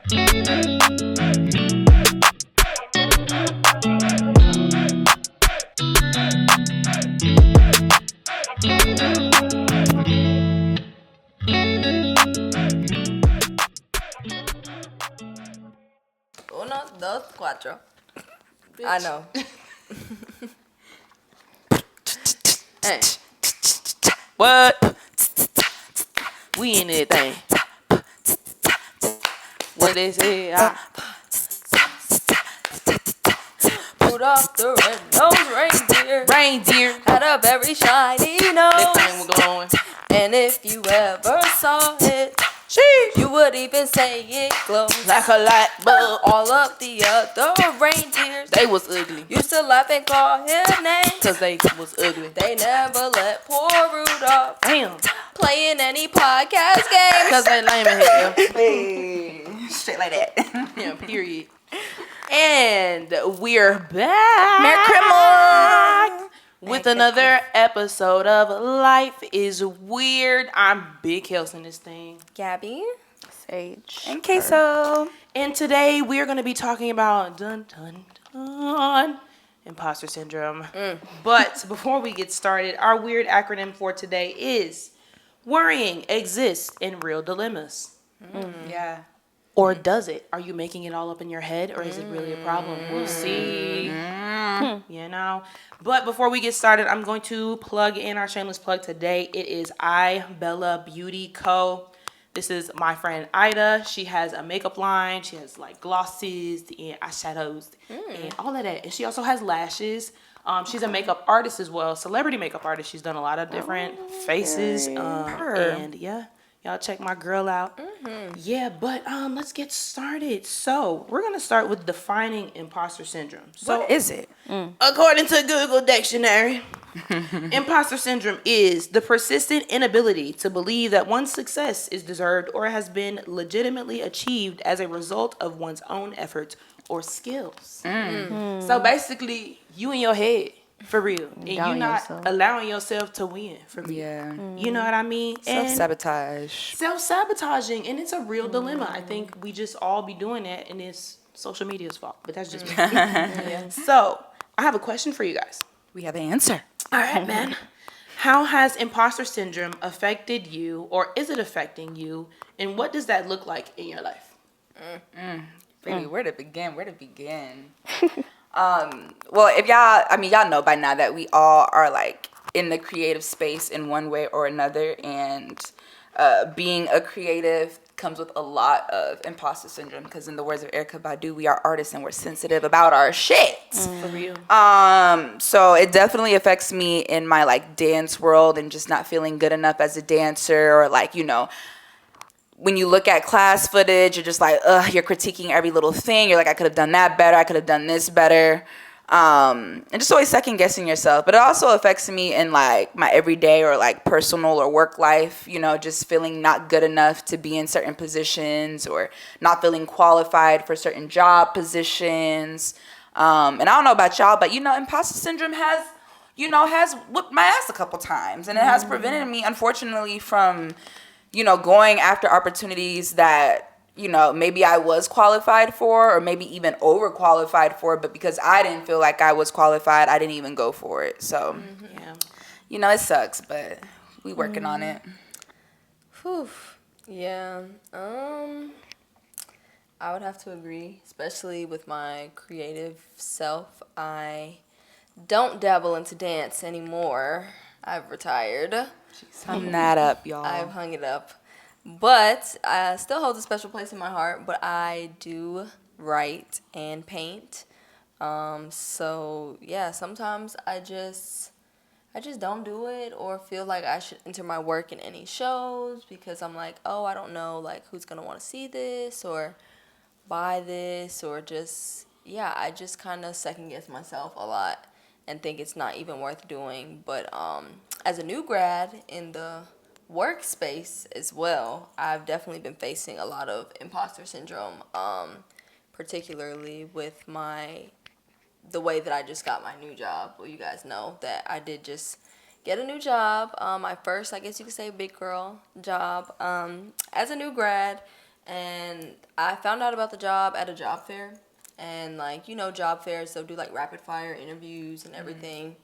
Uno, dos, cuatro. I know. Hey. What? We in that thing. What they say? Rudolph the red-nosed Reindeer had a very shiny nose. That thing was glowing. And if you ever saw it, you would even say it glows Like a light bulb. All of the other reindeers, They was ugly. used to laugh and call him names, Cause they was ugly. they never let poor Rudolph Damn. play in any podcast games. Cause they lame as hell. Hey, straight like that. Yeah, period. And we're back. Merry Christmas. With another episode of Life is Weird. I'm Big Kels in this thing. Gabby. Sage. And queso. And today we are going to be talking about Imposter Syndrome. But before we get started, our weird acronym for today is worrying exists in real dilemmas. Yeah. Or does it? Are you making it all up in your head, or is it really a problem? We'll see. You know. But before we get started, I'm going to plug in our shameless plug today. It is Bella Beauty Co. This is my friend Ida. She has a makeup line. She has like glosses and eyeshadows and all of that. And she also has lashes. She's a makeup artist as well, celebrity makeup artist. She's done a lot of different faces. And yeah. Y'all check my girl out. Yeah, but let's get started. So we're gonna start with defining imposter syndrome. So What is it? according to Google Dictionary, imposter syndrome is the persistent inability to believe that one's success is deserved or has been legitimately achieved as a result of one's own efforts or skills. So basically, you in your head. For real. And you're not allowing yourself to win, for real. Yeah. You know what I mean? Self-sabotage. Self-sabotaging, and it's a real dilemma. I think we just all be doing that, and it's social media's fault, but that's just me. So, I have a question for you guys. We have an answer. All right, man. How has imposter syndrome affected you, or is it affecting you, and what does that look like in your life? Baby, where to begin? Well, if y'all know by now that we all are like in the creative space in one way or another, and being a creative comes with a lot of imposter syndrome, because in the words of Erykah Badu, we are artists and we're sensitive about our shit. For real. So it definitely affects me in my like dance world and just not feeling good enough as a dancer, or like, you know, when you look at class footage, you're just like, you're critiquing every little thing. You're like, I could have done that better. I could have done this better. And just always second guessing yourself. But it also affects me in like my everyday or like personal or work life, you know, just feeling not good enough to be in certain positions, or not feeling qualified for certain job positions. And I don't know about y'all, but, you know, imposter syndrome has whipped my ass a couple times. And it has prevented me, unfortunately, from, you know, going after opportunities that, you know, maybe I was qualified for, or maybe even overqualified for, but because I didn't feel like I was qualified, I didn't even go for it. So, Yeah. you know, it sucks, but we working on it. Whew. Yeah. I would have to agree, especially with my creative self. I don't dabble into dance anymore. I've retired. Hung that up, y'all. I've hung it up. But I still hold a special place in my heart. But I do write and paint. So, yeah, sometimes I just don't do it, or feel like I should enter my work in any shows, because I'm like, oh, I don't know, like, who's going to want to see this or buy this, or just, yeah, I just kind of second guess myself a lot and think it's not even worth doing. But as a new grad in the workspace as well, I've definitely been facing a lot of imposter syndrome, particularly with the way that I just got my new job. Well, you guys know that I did just get a new job, my first, I guess you could say, big girl job, as a new grad. and I found out about the job at a job fair. And like, job fairs, they'll do like rapid fire interviews and everything.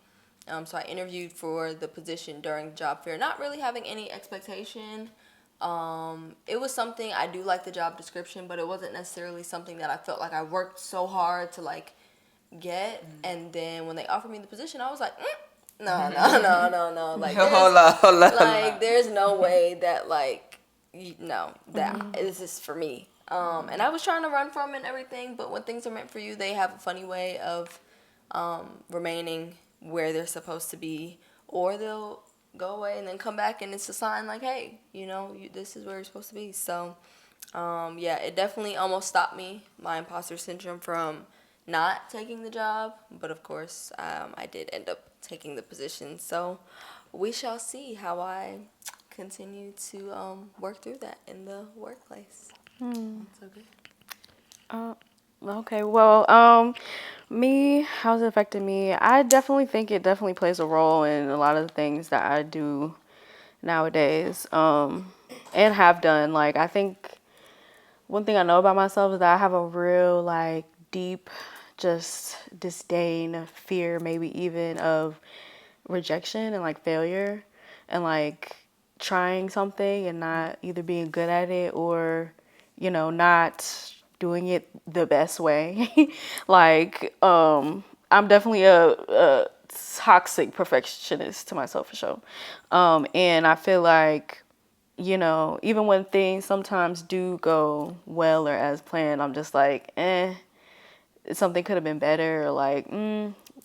So I interviewed for the position during the job fair, not really having any expectation. It was something, I do like the job description, but it wasn't necessarily something that I felt like I worked so hard to like get. And then when they offered me the position, I was like, no, no. Like, there's no way that like, that this is for me. And I was trying to run from it and everything, but when things are meant for you, they have a funny way of remaining where they're supposed to be, or they'll go away and then come back and it's a sign like, hey, this is where you're supposed to be. So, yeah, it definitely almost stopped me, my imposter syndrome, from not taking the job. But of course, I did end up taking the position. So we shall see how I continue to work through that in the workplace. That's okay. Okay, well, me, how's it affected me? I definitely think it definitely plays a role in a lot of the things that I do nowadays, and have done. Like, I think one thing I know about myself is that I have a real, like, deep, just disdain, fear, maybe even of rejection and, like, failure, and, like, trying something and not either being good at it or, not doing it the best way. Like, I'm definitely a toxic perfectionist to myself for sure. And I feel like, even when things sometimes do go well or as planned, I'm just like, something could have been better, or like,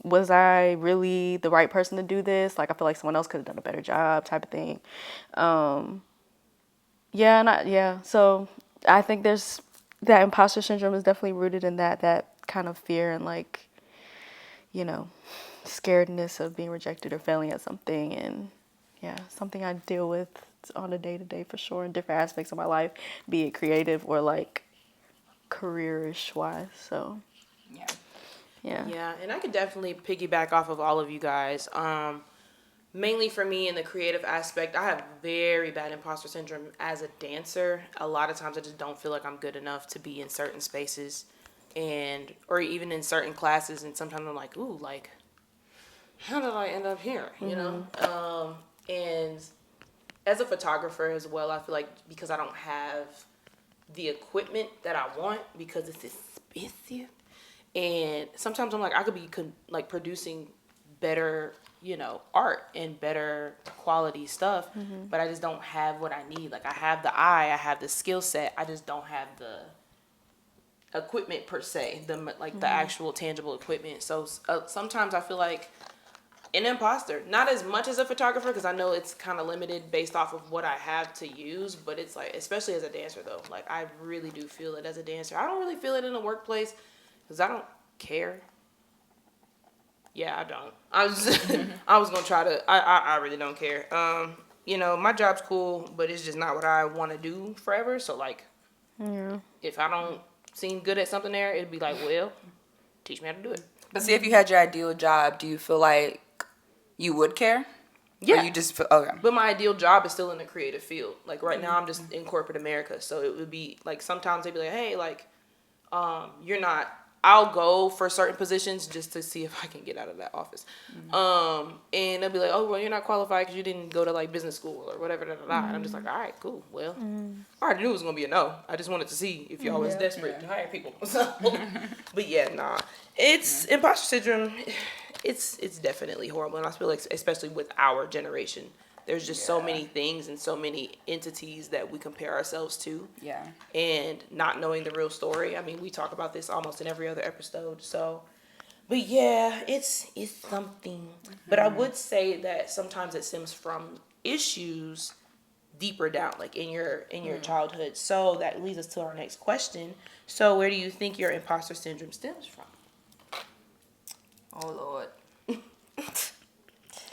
was I really the right person to do this? Like, I feel like someone else could have done a better job, type of thing. So I think there's that imposter syndrome is definitely rooted in that kind of fear and like, scaredness of being rejected or failing at something. And yeah, something I deal with on a day-to-day for sure in different aspects of my life, be it creative or like careerish wise. So yeah, And I could definitely piggyback off of all of you guys. Mainly for me in the creative aspect, I have very bad imposter syndrome as a dancer. A lot of times I just don't feel like I'm good enough to be in certain spaces or even in certain classes. And sometimes I'm like, ooh, like, how did I end up here? And as a photographer as well, I feel like because I don't have the equipment that I want because it's expensive. And sometimes I'm like, I could be producing better, art and better quality stuff, but I just don't have what I need. Like, I have the eye, I have the skill set, I just don't have the equipment per se, the actual tangible equipment. So sometimes I feel like an imposter, not as much as a photographer, because I know it's kind of limited based off of what I have to use, but it's like, especially as a dancer though, like I really do feel it as a dancer. I don't really feel it in the workplace because I don't care. Yeah, I don't. I was gonna try to. I really don't care. My job's cool, but it's just not what I want to do forever. So like, if I don't seem good at something there, it'd be like, well, teach me how to do it. But see, if you had your ideal job, do you feel like you would care? Yeah. Or you just feel, okay. But my ideal job is still in the creative field. Like right now, I'm just in corporate America, so it would be like sometimes they'd be like, hey, like, you're not. I'll go for certain positions just to see if I can get out of that office. And they'll be like, oh, well, you're not qualified because you didn't go to like business school or whatever. And I'm just like, all right, cool. Well, I already knew it was going to be a no. I just wanted to see if y'all was desperate to hire people. So, but yeah, nah. It's imposter syndrome. It's definitely horrible. And I feel like, especially with our generation, there's just so many things and so many entities that we compare ourselves to. Yeah. And not knowing the real story. I mean, we talk about this almost in every other episode. So, but yeah, it's something. But I would say that sometimes it stems from issues deeper down, like in your childhood. So that leads us to our next question. So where do you think your imposter syndrome stems from? Oh Lord.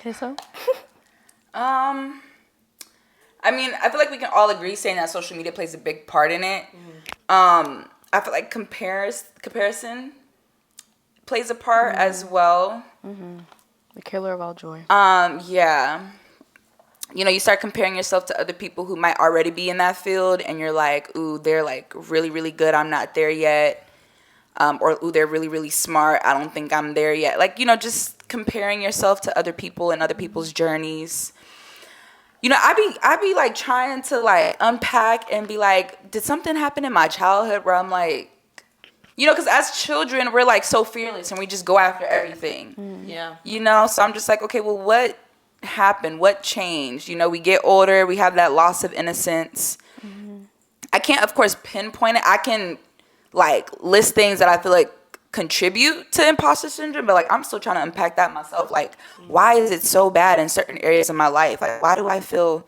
Okay, so I mean, I feel like we can all agree saying that social media plays a big part in it. I feel like comparison plays a part as well. the killer of all joy. Yeah. you know, you start comparing yourself to other people who might already be in that field, and you're like, ooh, they're like really, really good. I'm not there yet. Or, ooh, they're really, really smart. I don't think I'm there yet. Like, you know, just comparing yourself to other people and other people's journeys. You know, I be like trying to like unpack and be like, did something happen in my childhood where I'm like, you know, because as children, we're like so fearless and we just go after everything. Yeah. You know, so I'm just like, okay, well, what happened? What changed? You know, we get older, we have that loss of innocence. I can't, of course, pinpoint it. I can like list things that I feel like contribute to imposter syndrome, but like I'm still trying to unpack that myself. Like, why is it so bad in certain areas of my life? Like, why do I feel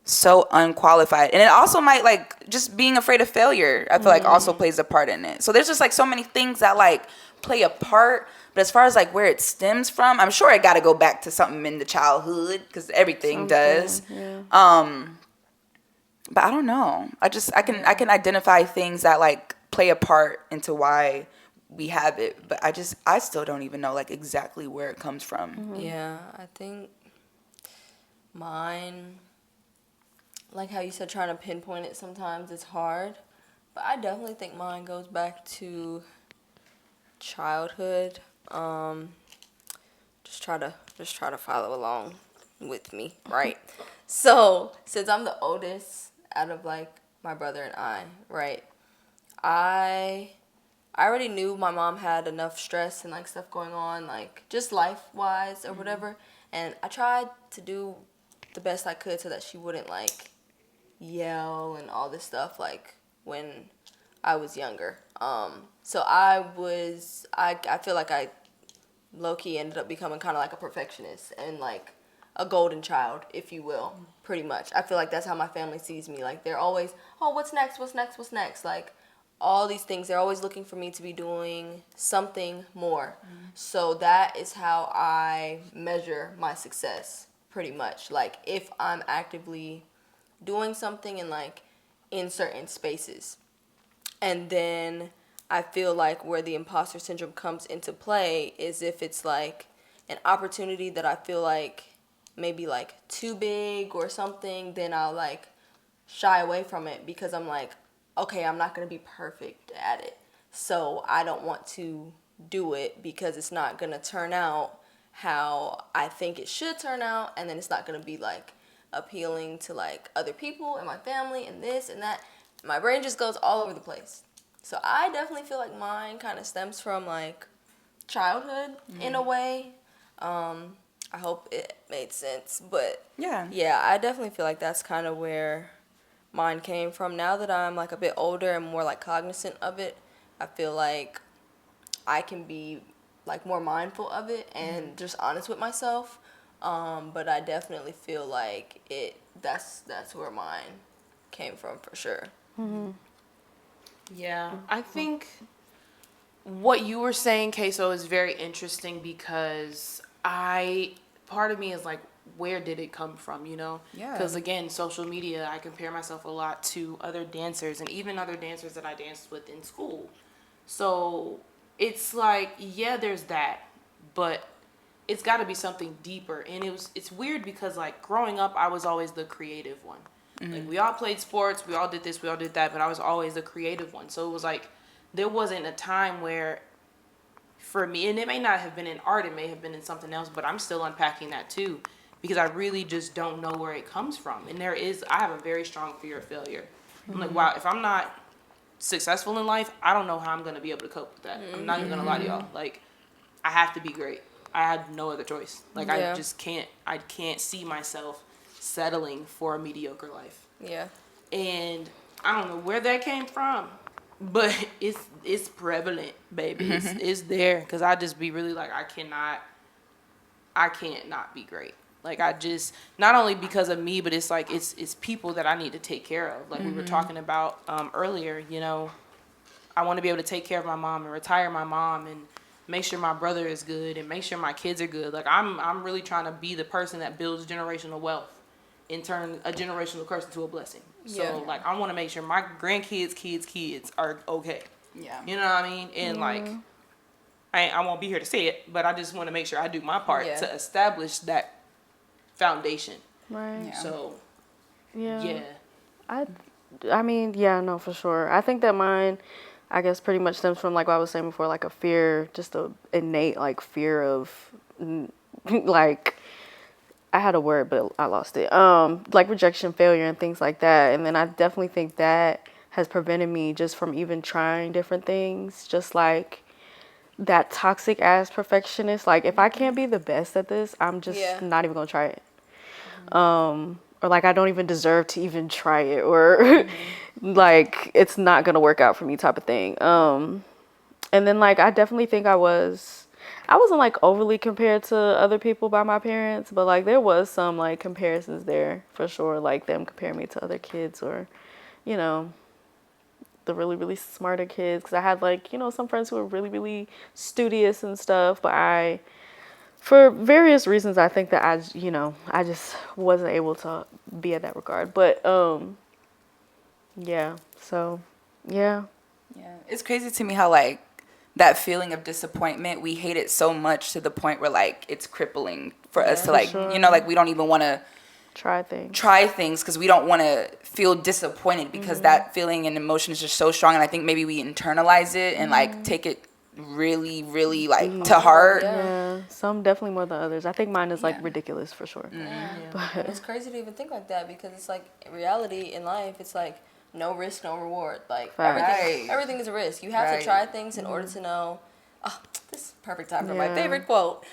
so unqualified? And it also might like just being afraid of failure, I feel like also plays a part in it. So there's just like so many things that like play a part. But as far as like where it stems from, I'm sure it got to go back to something in the childhood because everything does. Yeah. But I don't know. I can identify things that like play a part into why we have it, but I still don't even know like exactly where it comes from. Yeah, I think mine, like how you said, trying to pinpoint it sometimes it's hard, but I definitely think mine goes back to childhood. Just try to follow along with me, right? So since I'm the oldest out of like my brother and I, right? I already knew my mom had enough stress and like stuff going on, like just life wise or whatever. And I tried to do the best I could so that she wouldn't like yell and all this stuff like when I was younger. So I feel like I low key ended up becoming kind of like a perfectionist and like a golden child, if you will, pretty much. I feel like that's how my family sees me. Like they're always, oh, what's next? What's next? What's next? Like all these things, they're always looking for me to be doing something more. So that is how I measure my success, pretty much. Like if I'm actively doing something and like in certain spaces. And then I feel like where the imposter syndrome comes into play is if it's like an opportunity that I feel like maybe like too big or something, then I'll like shy away from it because I'm like, okay, I'm not going to be perfect at it. So I don't want to do it because it's not going to turn out how I think it should turn out, and then it's not going to be like appealing to like other people and my family and this and that. My brain just goes all over the place. So I definitely feel like mine kind of stems from like childhood in a way. I hope it made sense, but yeah, I definitely feel like that's kind of where mine came from. Now that I'm like a bit older and more like cognizant of it, I feel like I can be like more mindful of it and just honest with myself. But I definitely feel like that's where mine came from for sure. Yeah, I think what you were saying, Queso, is very interesting because part of me is like, where did it come from, you know? Yeah. Because again, social media, I compare myself a lot to other dancers and even other dancers that I danced with in school. So it's like, yeah, there's that, but it's got to be something deeper. And it's weird because like growing up, I was always the creative one. Like we all played sports, we all did this, we all did that, but I was always the creative one. So it was like there wasn't a time where for me, and it may not have been in art, it may have been in something else, but I'm still unpacking that too because I really just don't know where it comes from. And I have a very strong fear of failure. I'm like, wow, if I'm not successful in life, I don't know how I'm going to be able to cope with that. I'm not even going to lie to y'all. Like, I have to be great. I had no other choice. Like, Yeah. I can't see myself settling for a mediocre life. Yeah. And I don't know where that came from, but it's prevalent, baby. It's there because I just be really like, I can't not be great. Like I just, not only because of me, but it's like it's people that I need to take care of. Like we were talking about earlier, you know, I want to be able to take care of my mom and retire my mom and make sure my brother is good and make sure my kids are good. Like I'm really trying to be the person that builds generational wealth and turn a generational curse into a blessing. So Yeah. like I want to make sure my grandkids, kids are okay. Yeah. You know what I mean? And like I won't be here to say it, but I just want to make sure I do my part Yeah. to establish that foundation. Right. Yeah. So, Yeah. yeah. I mean, yeah, no, for sure. I think that mine, I guess, pretty much stems from like what I was saying before, like a fear, just a innate like fear of, like, I had a word but I lost it. Like rejection, failure, and things like that. And then I definitely think that has prevented me just from even trying different things. Just like that toxic ass perfectionist. Like if I can't be the best at this, I'm just Yeah. not even gonna try it. Or like I don't even deserve to even try it, or like it's not gonna work out for me type of thing. And then like I definitely think I wasn't like overly compared to other people by my parents, but like there was some like comparisons there for sure, like them comparing me to other kids or, you know, the really really smarter kids, because I had like, you know, some friends who were really really studious and stuff, but I, for various reasons, I think that I just wasn't able to be at that regard. But yeah, so yeah. Yeah, it's crazy to me how like that feeling of disappointment, we hate it so much to the point where like it's crippling for us Yeah. to like, sure. you know, like we don't even want to Try things. try things because we don't want to feel disappointed because that feeling and emotion is just so strong, and I think maybe we internalize it and like take it really really like to heart. Yeah. Yeah, some definitely more than others. I think mine is like Yeah. ridiculous for sure. And it's crazy to even think like that because it's like in reality in life, it's like no risk, no reward. Like Right. everything is a risk. You have Right. to try things in order to know. Oh, this is perfect time for my Yeah. favorite quote.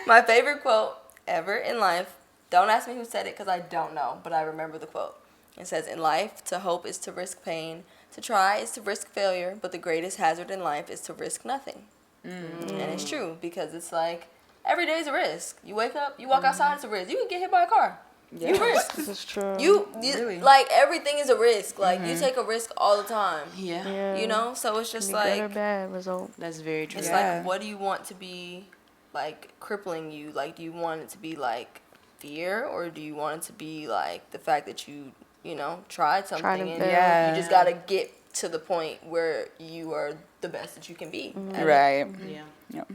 My favorite quote ever in life. Don't ask me who said it because I don't know, but I remember the quote. It says, "In life, to hope is to risk pain. To try is to risk failure, but the greatest hazard in life is to risk nothing." And it's true because it's like every day is a risk. You wake up, you walk outside, it's a risk. You can get hit by a car. You risk. This is true. You Really? like everything is a risk. Like you take a risk all the time. Yeah. Yeah. You know, so it's just Be good or like bad result. That's very true. it's Yeah. like what do you want to be like crippling you? Like do you want it to be like fear or do you want it to be like the fact that you know, tried something Tried and and failed. Yeah. you just got to get to the point where you are the best that you can be. at it. Right. Yeah. Yep.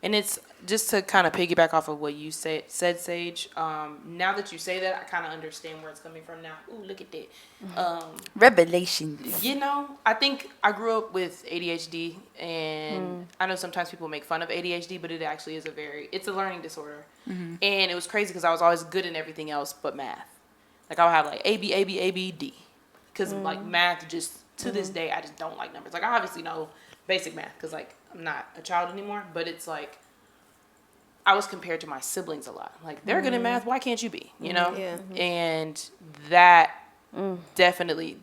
And it's just to kind of piggyback off of what you said, Sage. Now that you say that, I kind of understand where it's coming from now. Ooh, look at that. Revelations. You know, I think I grew up with ADHD, and I know sometimes people make fun of ADHD, but it actually is it's a learning disorder. And it was crazy because I was always good in everything else but math. Like I would have like A, B, A, B, A, B, D. Because like math just, to this day, I just don't like numbers. Like I obviously know basic math because like I'm not a child anymore, but it's like I was compared to my siblings a lot. Like they're good at math, why can't you be? You know? Yeah. And that definitely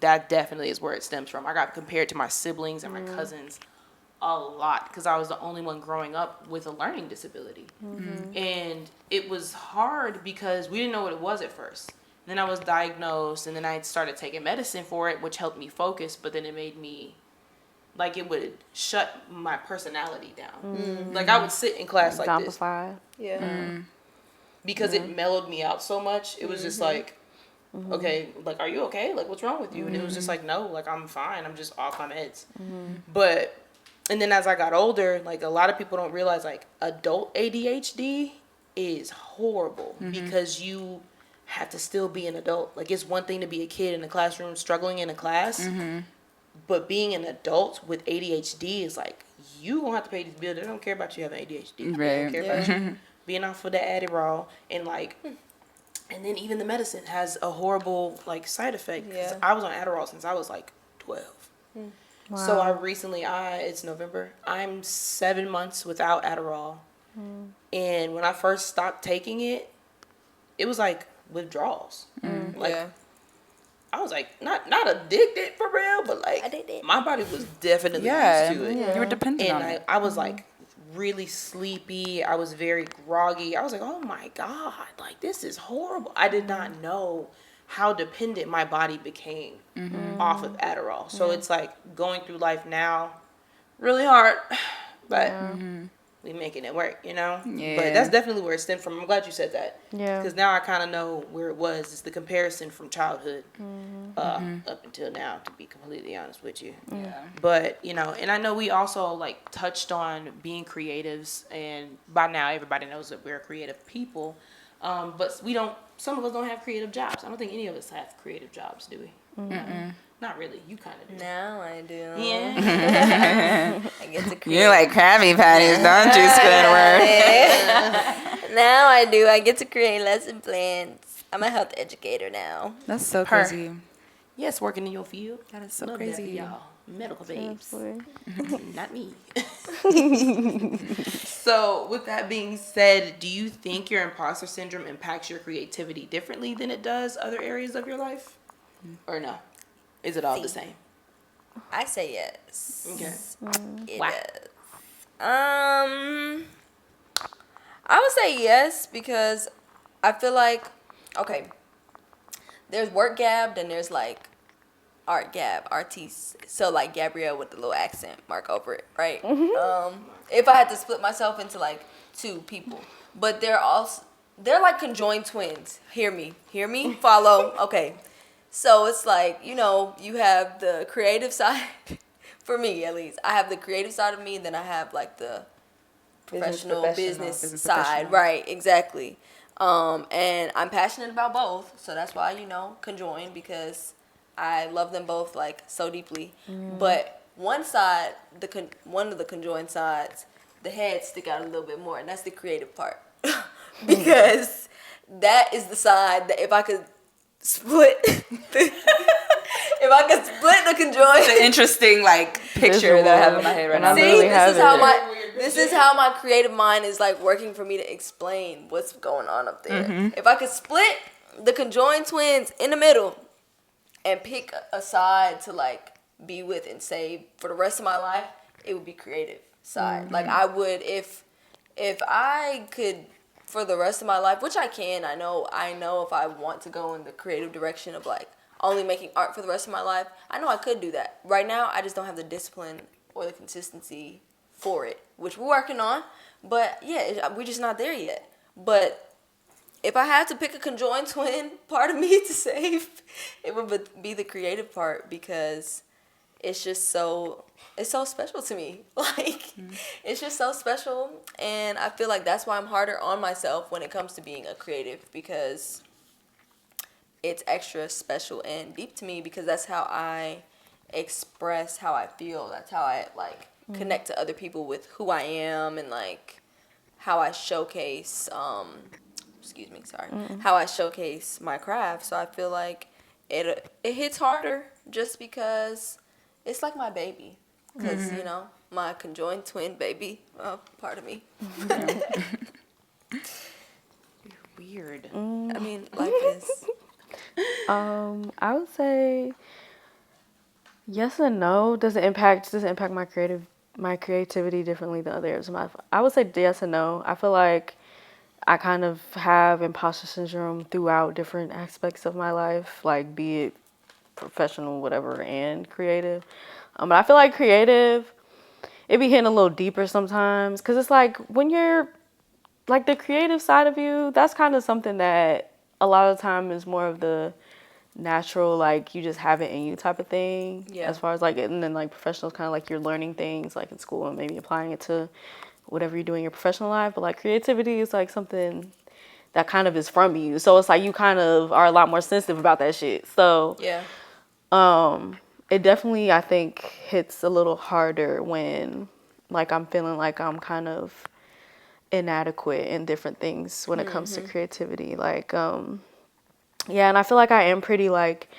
is where it stems from. I got compared to my siblings and my cousins a lot because I was the only one growing up with a learning disability. And it was hard because we didn't know what it was at first. Then I was diagnosed, and then I started taking medicine for it, which helped me focus, but then it made me, like, it would shut my personality down. Like, I would sit in class like this. Zombified. Yeah. Because it mellowed me out so much. It was just like, okay, like, are you okay? Like, what's wrong with you? And it was just like, no, like, I'm fine. I'm just off my meds. But, and then as I got older, like, a lot of people don't realize, like, adult ADHD is horrible because you have to still be an adult. Like, it's one thing to be a kid in the classroom struggling in a class, but being an adult with ADHD is like, you gonna have to pay these bills. They don't care about you having ADHD. They don't care about you being off of the Adderall. And like, and then even the medicine has a horrible like side effect. 'Cause Yeah. I was on Adderall since I was like 12. So I recently, it's November. I'm 7 months without Adderall. And when I first stopped taking it, it was like withdrawals. Like, Yeah. I was like, not addicted for real, but like, Addicted. my body was definitely Yeah. used to it. You were dependent on And it. I was like really sleepy. I was very groggy. I was like, oh my God, like this is horrible. I did not know how dependent my body became off of Adderall. So it's like going through life now, really hard, but we making it work, you know? Yeah. But that's definitely where it stemmed from. I'm glad you said that. Yeah. Because now I kind of know where it was. It's the comparison from childhood up until now, to be completely honest with you. Yeah. But, you know, and I know we also, like, touched on being creatives. And by now, everybody knows that we're creative people. But we don't. Some of us don't have creative jobs. I don't think any of us have creative jobs, do we? Not really. You kind of do. Now I do. Yeah. I get to create. You like Krabby Patties, don't you, Squidward? Now I do. I get to create lesson plans. I'm a health educator now. That's so Her. crazy. Yes, working in your field. That is so Love crazy. that for y'all. Medical babes. Absolutely. Not me. So, with that being said, do you think your imposter syndrome impacts your creativity differently than it does other areas of your life? Or no? Is it all the same? I say yes. Okay. It Why? does. I would say yes because I feel like, okay, there's work gab, then there's like art gab, artiste. So like Gabrielle with the little accent mark over it, right? If I had to split myself into like two people, but they're like conjoined twins. Hear me, follow. Okay, so it's like, you know, you have the creative side. For me, at least, I have the creative side of me, and then I have like the professional business side. Right, exactly. And I'm passionate about both, so that's why, you know, conjoined, because I love them both like so deeply. But one side, one of the conjoined sides, the heads stick out a little bit more, and that's the creative part. Because that is the side that if I could split the conjoined. It's an interesting like picture that I have in my head right now. See, See, really this is how my creative mind is like working for me to explain what's going on up there. If I could split the conjoined twins in the middle and pick a side to like be with and save for the rest of my life, it would be creative side. Like I would, if I could for the rest of my life, which I can, I know if I want to go in the creative direction of like only making art for the rest of my life, I know I could do that. Right now, I just don't have the discipline or the consistency for it, which we're working on. But yeah, we're just not there yet. But if I had to pick a conjoined twin part of me to save, it would be the creative part, because it's just it's so special to me. Like, it's just so special. And I feel like that's why I'm harder on myself when it comes to being a creative, because it's extra special and deep to me, because that's how I express how I feel. That's how I like connect to other people with who I am, and like how I showcase how I showcase my craft. So I feel like it hits harder just because it's like my baby, because you know, my conjoined twin baby, part of me. Weird. I mean, life is. I would say yes and no. Does it impact my creativity differently than other areas of my life? I would say yes and no. I feel like I kind of have imposter syndrome throughout different aspects of my life, like be it professional, whatever, and creative. But I feel like creative, it be hitting a little deeper sometimes, because it's like when you're like the creative side of you, that's kind of something that a lot of the time is more of the natural, like you just have it in you type of thing. Yeah. As far as like, and then like professional is kind of like you're learning things like in school and maybe applying it to whatever you do in your professional life. But like creativity is like something that kind of is from you. So it's like you kind of are a lot more sensitive about that shit. So Yeah. it definitely, I think, hits a little harder when like I'm feeling like I'm kind of inadequate in different things when it comes to creativity. Like, yeah, and I feel like I am pretty like,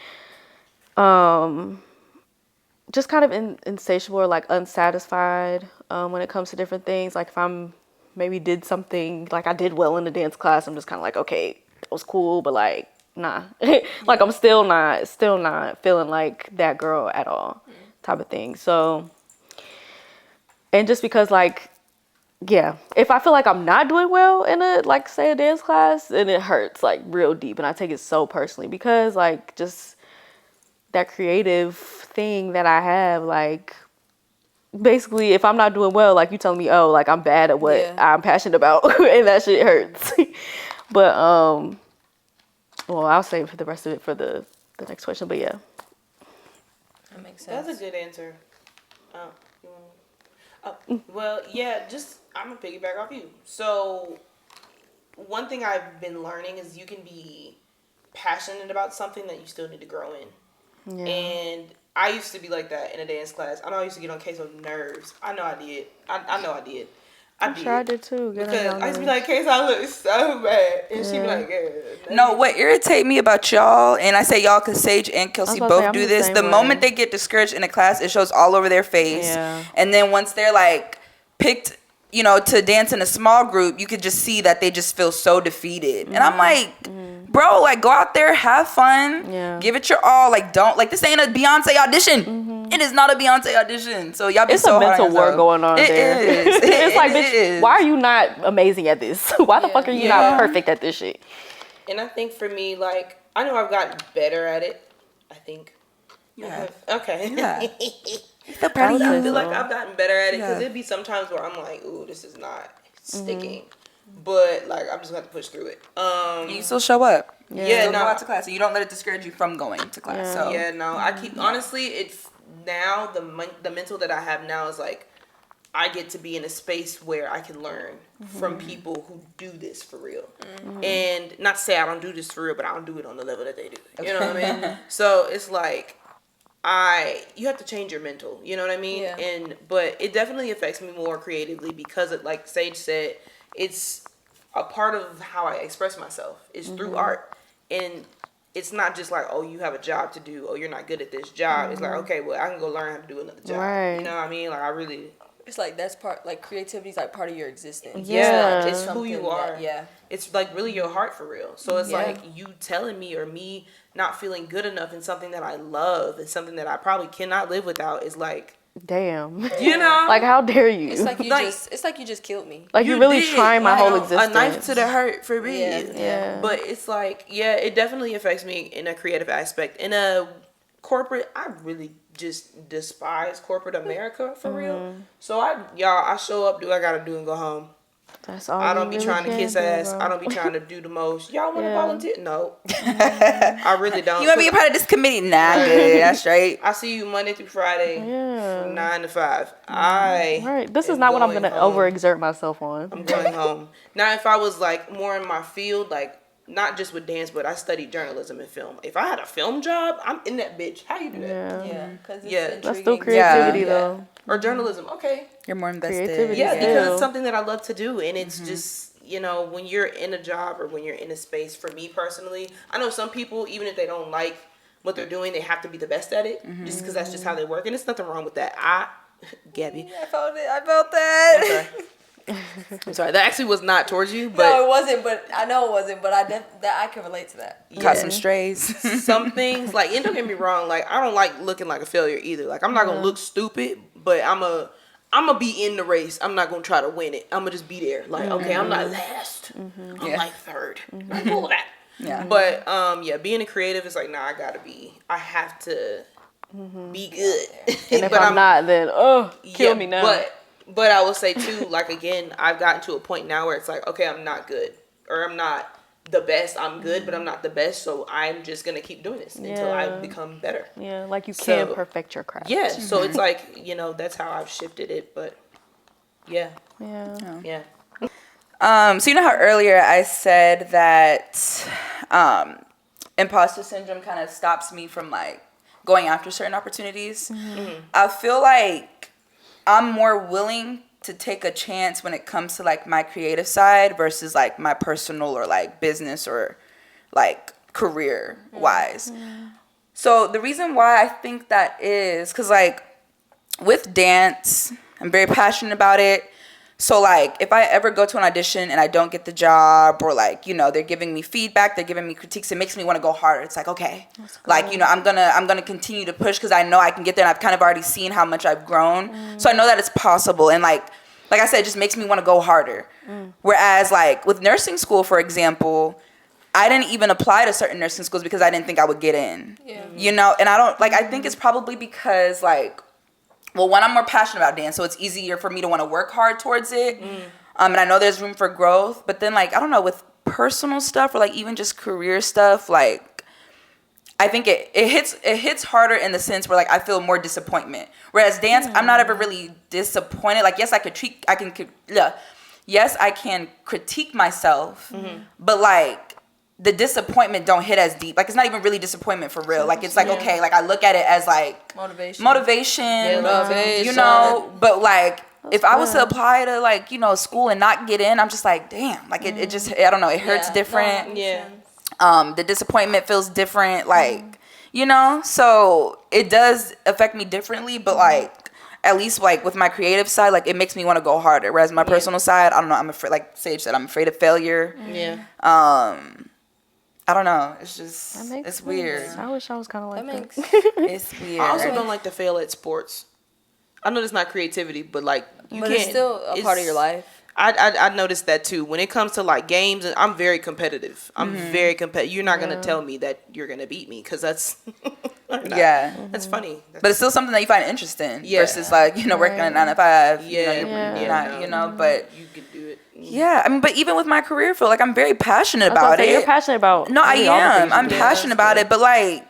just kind of insatiable or like unsatisfied when it comes to different things. Like if I'm maybe did something, like I did well in the dance class, I'm just kind of like, okay, that was cool, but like, nah. Like I'm still not feeling like that girl at all type of thing. So, and just because like, yeah, if I feel like I'm not doing well in a, like say a dance class, and it hurts like real deep, and I take it so personally, because like just that creative thing that I have, like basically if I'm not doing well, like you telling me, oh, like I'm bad at what I'm passionate about, and that shit hurts. But well, I'll save for the rest of it for the next question. But yeah, That makes sense. That's a good answer. Well, yeah, just I'm gonna piggyback off you. So, one thing I've been learning is you can be passionate about something that you still need to grow in. Yeah. And I used to be like that in a dance class. I know I used to get on Queso's nerves. I know I did. I know I did. I'm sure I did too. Get on Because y'all I used to be nerves. like, Queso, I look so bad. And she'd be Yeah. like, yeah. No, what irritate me about y'all, and I say y'all because Sage and Kelsey about to say, both I'm do the this. same The way. moment they get discouraged in a class, it shows all over their face. Yeah. And then once they're like picked, you know, to dance in a small group, you could just see that they just feel so defeated. And I'm like, bro, like go out there, have fun, Yeah. give it your all. Like don't like this ain't a Beyonce audition. It is not a Beyonce audition. So y'all be It's so a hard mental on war yourself. going on It there. is. It's like, bitch, is. why are you not amazing at this? Why the fuck are you Yeah. not perfect at this shit? And I think for me, like, I know I've gotten better at it. I think. You have. Okay. Yeah. So I proud would of say you. I feel like so. I've gotten better at it because Yeah. it'd be sometimes where I'm like, ooh, this is not sticking. But, like, I'm just going to push through it. You still show up. Yeah, Still no. go out to class, and you don't let it discourage you from going to class. Yeah. So Yeah, no, I keep honestly. It's now the mental that I have now is like I get to be in a space where I can learn from people who do this for real, and not to say I don't do this for real, but I don't do it on the level that they do. You know what I mean? So it's like you have to change your mental. You know what I mean? Yeah. But it definitely affects me more creatively because it, like Sage said, it's a part of how I express myself is through art. And it's not just like, oh, you have a job to do. Oh, you're not good at this job. It's like, okay, well, I can go learn how to do another job. Right. You know what I mean? Like, I really, It's like that's part like creativity is like part of your existence. Yeah. It's not it's just who you something are. that- yeah. It's like really your heart for real. So it's Yeah. like you telling me or me not feeling good enough in something that I love and something that I probably cannot live without is like, Damn. you know, Like, how dare you? It's like Like- it's like you just killed me. Like, you're really did, trying my like, whole a existence. knife to the hurt for real. Yeah. Yeah. But it's like, yeah, it definitely affects me in a creative aspect. In a corporate, I really just despise corporate America for real. So I show up, do what I gotta do, and go home. That's all I you don't be really trying to can kiss do, ass. bro. I don't be trying to do the most. Y'all want to Yeah. volunteer? No, I really don't. you want to be a part of this committee? Nah, good. That's right. I see you Monday through Friday Yeah. from 9 to 5. I Right. This is am not what I'm going gonna home. overexert myself on. I'm going home. Now, if I was like more in my field, like not just with dance, but I studied journalism and film. If I had a film job, I'm in that bitch. How you do that? Yeah. Yeah, because it's Yeah. That's still intriguing. creativity Yeah. though. Or journalism? Okay. You're more invested. Creativity. Yeah, Yeah. because it's something that I love to do, and it's just when you're in a job or when you're in a space. For me personally, I know some people, even if they don't like what they're doing, they have to be the best at it, just because that's just how they work, and there's nothing wrong with that. Gabby. I felt it. I felt that. I'm sorry. I'm sorry. That actually was not towards you, No, but it wasn't. But I know it wasn't. But I can relate to that. Caught some strays. some things like, and don't get me wrong, like I don't like looking like a failure either. Like I'm not gonna look stupid, but I'm gonna be in the race. I'm not gonna try to win it. I'm gonna just be there. Like, okay, I'm not last. I'm Yeah. like third. Like, pull that. Yeah. But yeah, being a creative is like, nah, I have to be good. And if But I'm not, then kill yeah, me now. But I will say too, like again, I've gotten to a point now where it's like, okay, I'm not good, or I'm not the best. I'm good, but I'm not the best. So I'm just gonna keep doing this until I Yeah. become better. Yeah, like you can So- perfect your craft. Yeah. So it's like, that's how I've shifted it. But yeah, Yeah. yeah. So you know how earlier I said that imposter syndrome kind of stops me from like going after certain opportunities. I feel like I'm more willing to take a chance when it comes to like my creative side versus like my personal or like business or like career wise. So the reason why I think that is because like with dance, I'm very passionate about it. So like if I ever go to an audition and I don't get the job, or like they're giving me feedback, they're giving me critiques, it makes me want to go harder. It's like, okay, like I'm gonna continue to push because I know I can get there, and I've kind of already seen how much I've grown, so I know that it's possible. And like I said, it just makes me want to go harder. Whereas like with nursing school, for example, I didn't even apply to certain nursing schools because I didn't think I would get in. Yeah. And I don't like. I think it's probably because like, well, one, I'm more passionate about dance, so it's easier for me to want to work hard towards it. And I know there's room for growth. But then, like, I don't know, with personal stuff or, like, even just career stuff, like, I think it hits harder in the sense where, like, I feel more disappointment. Whereas dance, I'm not ever really disappointed. Like, yes, yes, I can critique myself, but like the disappointment don't hit as deep. Like it's not even really disappointment for real. Like it's like okay, like I look at it as like motivation, you know. But like if I was to apply to like school and not get in, I'm just like damn. Like it just I don't know. It hurts different. The disappointment feels different. Like so it does affect me differently. But like at least like with my creative side, like it makes me want to go harder. Whereas my personal side, I don't know. I'm afraid, like Sage said, I'm afraid of failure. I don't know. It's just it's weird. I wish I was kind of like that. It's weird. I also don't like to fail at sports. I know that's not creativity, but like it's still a part of your life. I noticed that too. When it comes to like games, and I'm very competitive. I'm very competitive. You're not gonna tell me that you're gonna beat me because that's that's funny. But it's still something that you find interesting versus like working a 9 to 5. But you can do it. Yeah, I mean, but even with my career field, like I'm very passionate about it. You're passionate about. No, I am. I'm passionate about it, but like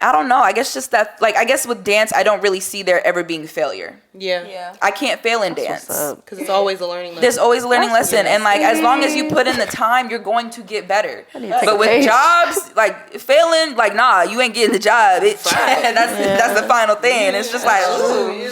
I don't know. I guess just that, like, I guess with dance, I don't really see there ever being failure. Yeah. I can't fail in dance. Because it's always a learning lesson. There's always a learning lesson. And, like, as long as you put in the time, you're going to get better. But with jobs, like, failing, like, nah, you ain't getting the job. That's the final thing. And it's just like, ooh.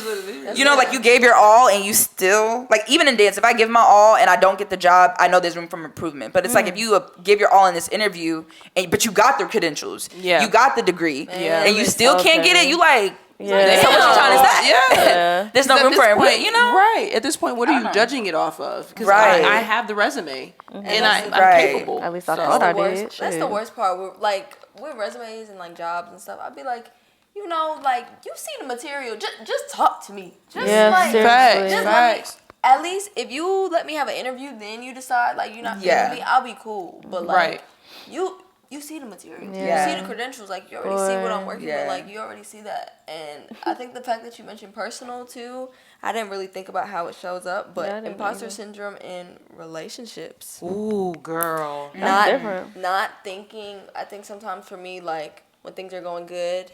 Like, you gave your all and you still, like, even in dance, if I give my all and I don't get the job, I know there's room for improvement. But it's like if you give your all in this interview, but you got the credentials, you got the degree, and you still can't get it, you like, so what you trying to say? There's no room for improvement, Right. At this point, what are you judging it off of? Because I have the resume, and I'm capable. At least I thought I did. That's the worst part. Like, with resumes and, like, jobs and stuff, I'd be like, like, you see the material. Just talk to me. Facts. At least if you let me have an interview, then you decide, like, you're not feeling me, I'll be cool. But, like, you see the material. You see the credentials. Like, you already see what I'm working with. Like, you already see that. And I think the fact that you mentioned personal, too, I didn't really think about how it shows up. But imposter syndrome in relationships. Ooh, girl. Not thinking, I think sometimes for me, like, when things are going good,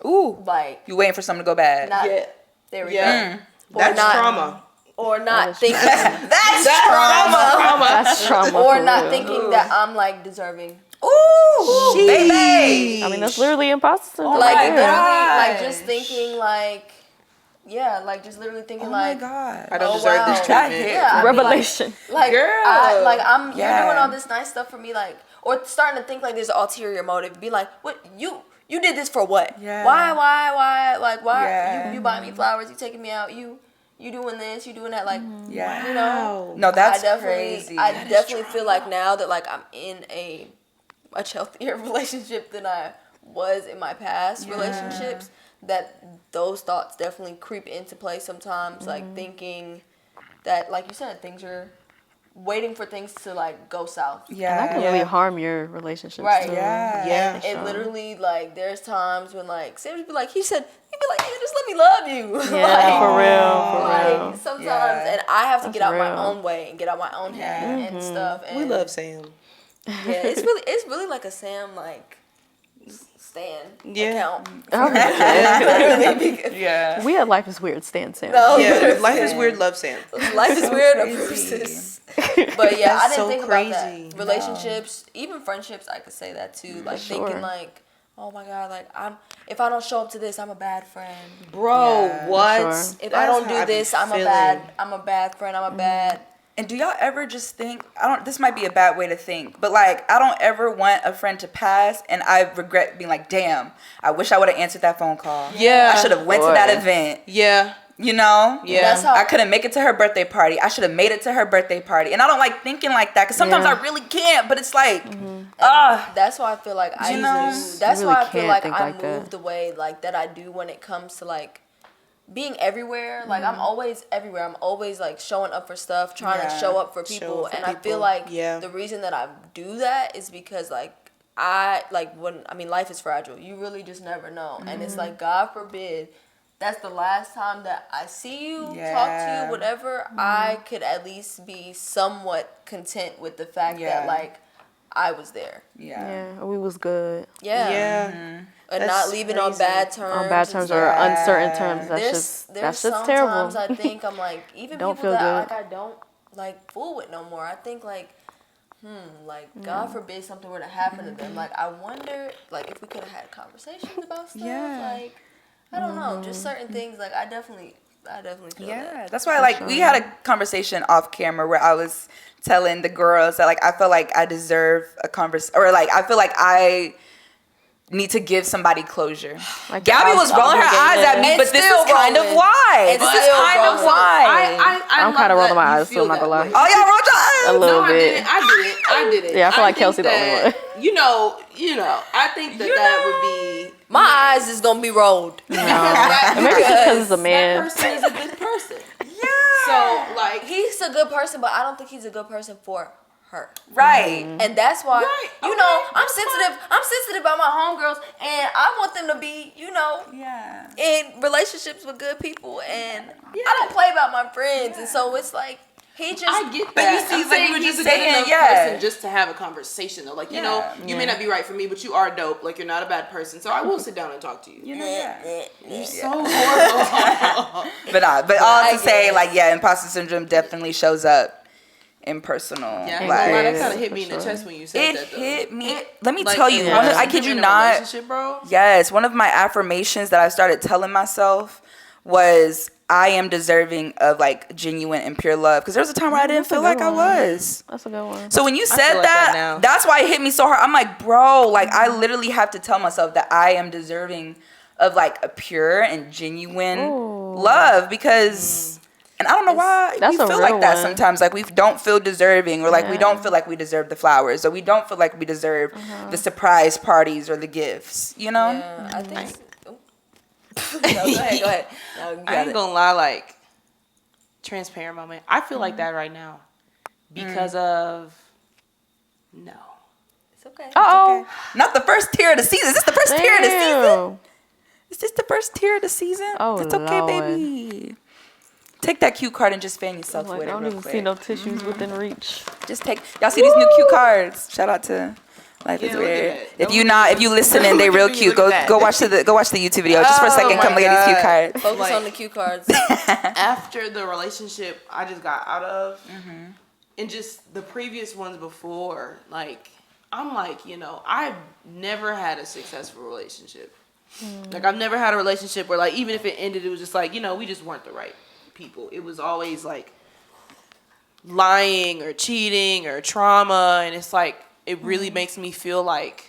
like, you waiting for something to go bad. There we go. That's trauma. Or not thinking that's trauma. That's trauma. Or not thinking that I'm, like, deserving. Ooh, baby. I mean, that's literally impossible. Like, literally, like, just thinking, like, like, just literally thinking, like, God. I don't deserve this treatment. Yeah, Revelation. Like, girl. You're doing all this nice stuff for me, like, or starting to think, like, there's an ulterior motive. Be like, what, you did this for what? Yeah. Why? Like, why? You buying me flowers, you taking me out, you doing this, you doing that, like, No, that's crazy. I definitely feel like now that, like, I'm in a much healthier relationship than I was in my past relationships, that those thoughts definitely creep into play sometimes, like, thinking that, like you said, things are waiting for things to, like, go south. And that can really harm your relationships too. And it literally, like, there's times when, like, Sam would be like, he'd be like, nigga, just let me love you. Yeah, for real. Like, sometimes, and I have to get out my own way and get out my own head and stuff. And We love Sam. yeah, it's really like a Sam, like, Stan account. We had Life is Weird Stan Sam. Life is weird. Love Sam. Life is weird. Approves. But yeah, I didn't so think crazy. about that. Relationships, even friendships, I could say that too. Like, thinking, like, oh my God, like, if I don't show up to this, I'm a bad friend. Bro, what? Sure. If I don't do this, I'm a bad friend. I'm a bad. And do y'all ever just think, this might be a bad way to think, but like, I don't ever want a friend to pass and I regret being like, damn, I wish I would have answered that phone call. Yeah. I should have went to that event. Yeah. Yeah. That's how I couldn't make it to her birthday party. I should have made it to her birthday party. And I don't like thinking like that because sometimes I really can't, but it's like, that's why I feel like that's really why I feel can't like think I like move that. the way, like, that I do when it comes to, like, being everywhere. Like, I'm always everywhere. I'm always, like, showing up for stuff, trying to show up for people. I feel like the reason that I do that is because, like, life is fragile. You really just never know. And it's like, God forbid, that's the last time that I see you, talk to you, whatever. I could at least be somewhat content with the fact that, like, I was there. Yeah, we was good. And not leaving on bad terms. On bad terms or uncertain terms. That's just terrible. Sometimes I think I'm like, even Don't people feel that good. like I don't like fool with no more. I think like God forbid something were to happen to them. Like I wonder like if we could have had conversations about stuff. Yeah. Like I don't know, just certain things. Like I definitely feel that. That's why like we had a conversation off camera where I was telling the girls that like I feel like I deserve a or like I feel like I need to give somebody closure. Like Gabby was rolling her eyes at me, And but this still is kind of rolling. why. And This is still kind of rolling. why. I'm kind of rolling my eyes, so I'm not gonna lie. Oh yeah, roll your eyes. A little No, bit. I did it. Yeah, I feel like think Kelsey the only that, one. You know, I think that would be. My eyes is gonna be rolled. And maybe it's just because it's a man. That person is a good person. Yeah. So like He's a good person, but I don't think he's a good person for her. Right. And that's why, Right, you okay, know, I'm that's sensitive. I'm sensitive about my homegirls, and I want them to be, you know, Yeah. in relationships with good people. And I don't play about my friends, and so it's like he just. I get that. But you see, I'm like, saying what you're you just a good saying, enough yeah. person just to have a conversation though. Like you know, Yeah. you may not be right for me, but you are dope. Like you're not a bad person, so I will sit down and talk to you. You know, yeah. You're so horrible. But all I to say, guess. like, yeah, imposter syndrome definitely shows up in personal. Yeah, like, that Yeah, kind of hit me in for the sure. chest when you said it that. Though. hit me. Let me Like, tell you, yeah. I kid you in a not. relationship, bro. Yes, one of my affirmations that I started telling myself was I am deserving of like genuine and pure love. Because there was a time where I didn't That's a feel good like I one. was. That's a good one. So when you feel said like that that, now. that's why it hit me so hard. I'm like, bro, like I literally have to tell myself that I am deserving of like a pure and genuine Ooh. love because, and I don't know why we That's a feel like real that one. sometimes. Like we don't feel deserving, or like we Yeah. don't feel like we deserve the flowers, or we don't feel like we deserve the surprise parties or the gifts. You know? Yeah, I think. No, go ahead. No, you I got ain't it. gonna lie, like transparent moment. I feel like that right now because of no. It's okay. Oh, Not the first tier of the season. Is this the first tier of the season? damn. Is this the first tier of the season? Oh, it's okay, Lord. baby. Take that cue card and just fan yourself Like, with I it don't real even quick. see no tissues within reach. Just take. Y'all see these new cue cards? Shout out to Life is Yeah, look at Weird. that. If you listening, they Look at real me, cute. look at Go that. go watch the YouTube video just for a second. Oh Come my look at these cue God. cards. Focus Like- on the cue cards. After the relationship I just got out of, and just the previous ones before, like I'm like, you know, I've never had a successful relationship. Like I've never had a relationship where like even if it ended, it was just like, you know, we just weren't the right people. It was always like lying or cheating or trauma, and it's like it really makes me feel like,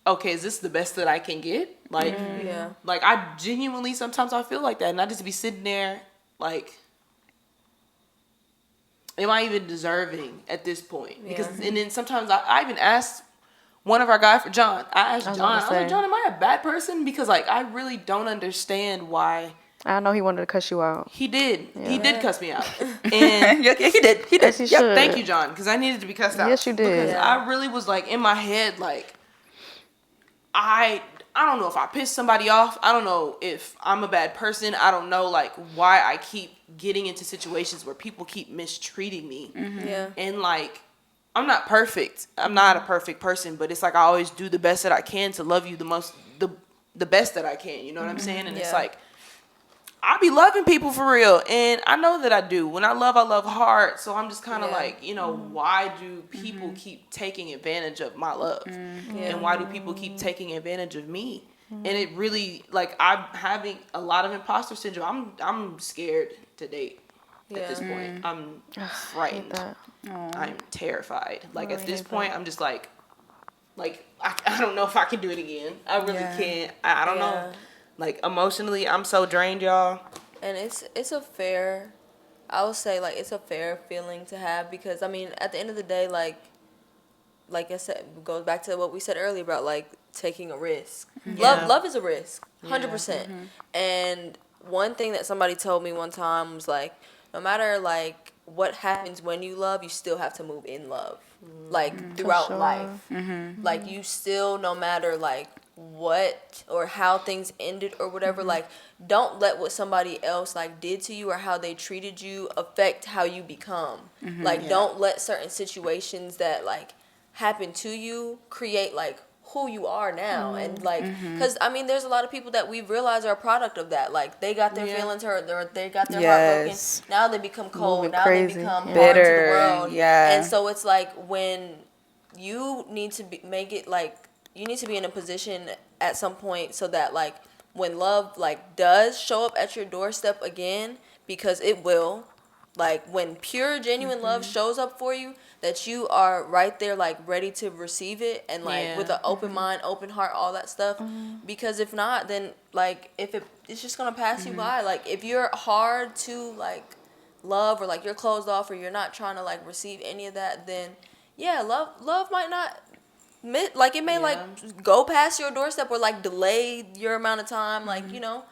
okay, is this the best that I can get? Like, Yeah. like I genuinely sometimes I feel like that, and I just be sitting there like, am I even deserving at this point? Because and then sometimes I even asked one of our guys for John. I asked I was John. about to I was like, say. John, am I a bad person? Because like I really don't understand why I know he wanted to cuss you out. he did. He Yeah. did cuss me out. And Yeah, he did. He did. Yes, he should. thank you, John, because I needed to be cussed out. Yes, you did. Because I really was like in my head, like I don't know if I pissed somebody off. I don't know if I'm a bad person. I don't know like why I keep getting into situations where people keep mistreating me. Yeah. And like I'm not perfect. I'm not a perfect person, but it's like I always do the best that I can to love you the best that I can. You know what I'm saying? And it's Yeah. like I be loving people for real, and I know that I do. When I love hard. So I'm just kind of Yeah. like, you know, why do people keep taking advantage of my love, and why do people keep taking advantage of me? And it really, like, I'm having a lot of imposter syndrome. I'm scared to date at this point. I'm frightened. That. I'm terrified. Like at I this hate point, I'm just like I don't know if I can do it again. I really can't. I don't know. Yeah. Like emotionally, I'm so drained, y'all. And it's a fair, I would say like it's a fair feeling to have because I mean at the end of the day like I said it goes back to what we said earlier about like taking a risk. Yeah. Love is a risk, 100%. And one thing that somebody told me one time was like no matter like what happens when you love, you still have to move in love. Like throughout sure. life. Like you still no matter like what or how things ended or whatever like don't let what somebody else like did to you or how they treated you affect how you become like don't let certain situations that like happen to you create like who you are now. And like, because I mean, there's a lot of people that we realize are a product of that. Like, they got their feelings hurt, or they got their heart broken. Yes. Now they become cold. Moving Now crazy. they become Yeah. hard to the Bitter, world. yeah. And so it's like, when you need to make it like, you need to be in a position at some point so that like, when love like does show up at your doorstep again, because it will, like when pure genuine love shows up for you, that you are right there like ready to receive it, and like with an open mind, open heart, all that stuff. Because if not, then like it's just gonna pass you by. Like if you're hard to like love, or like you're closed off, or you're not trying to like receive any of that, then yeah, love might not, like it may like go past your doorstep, or like delay your amount of time, like you know,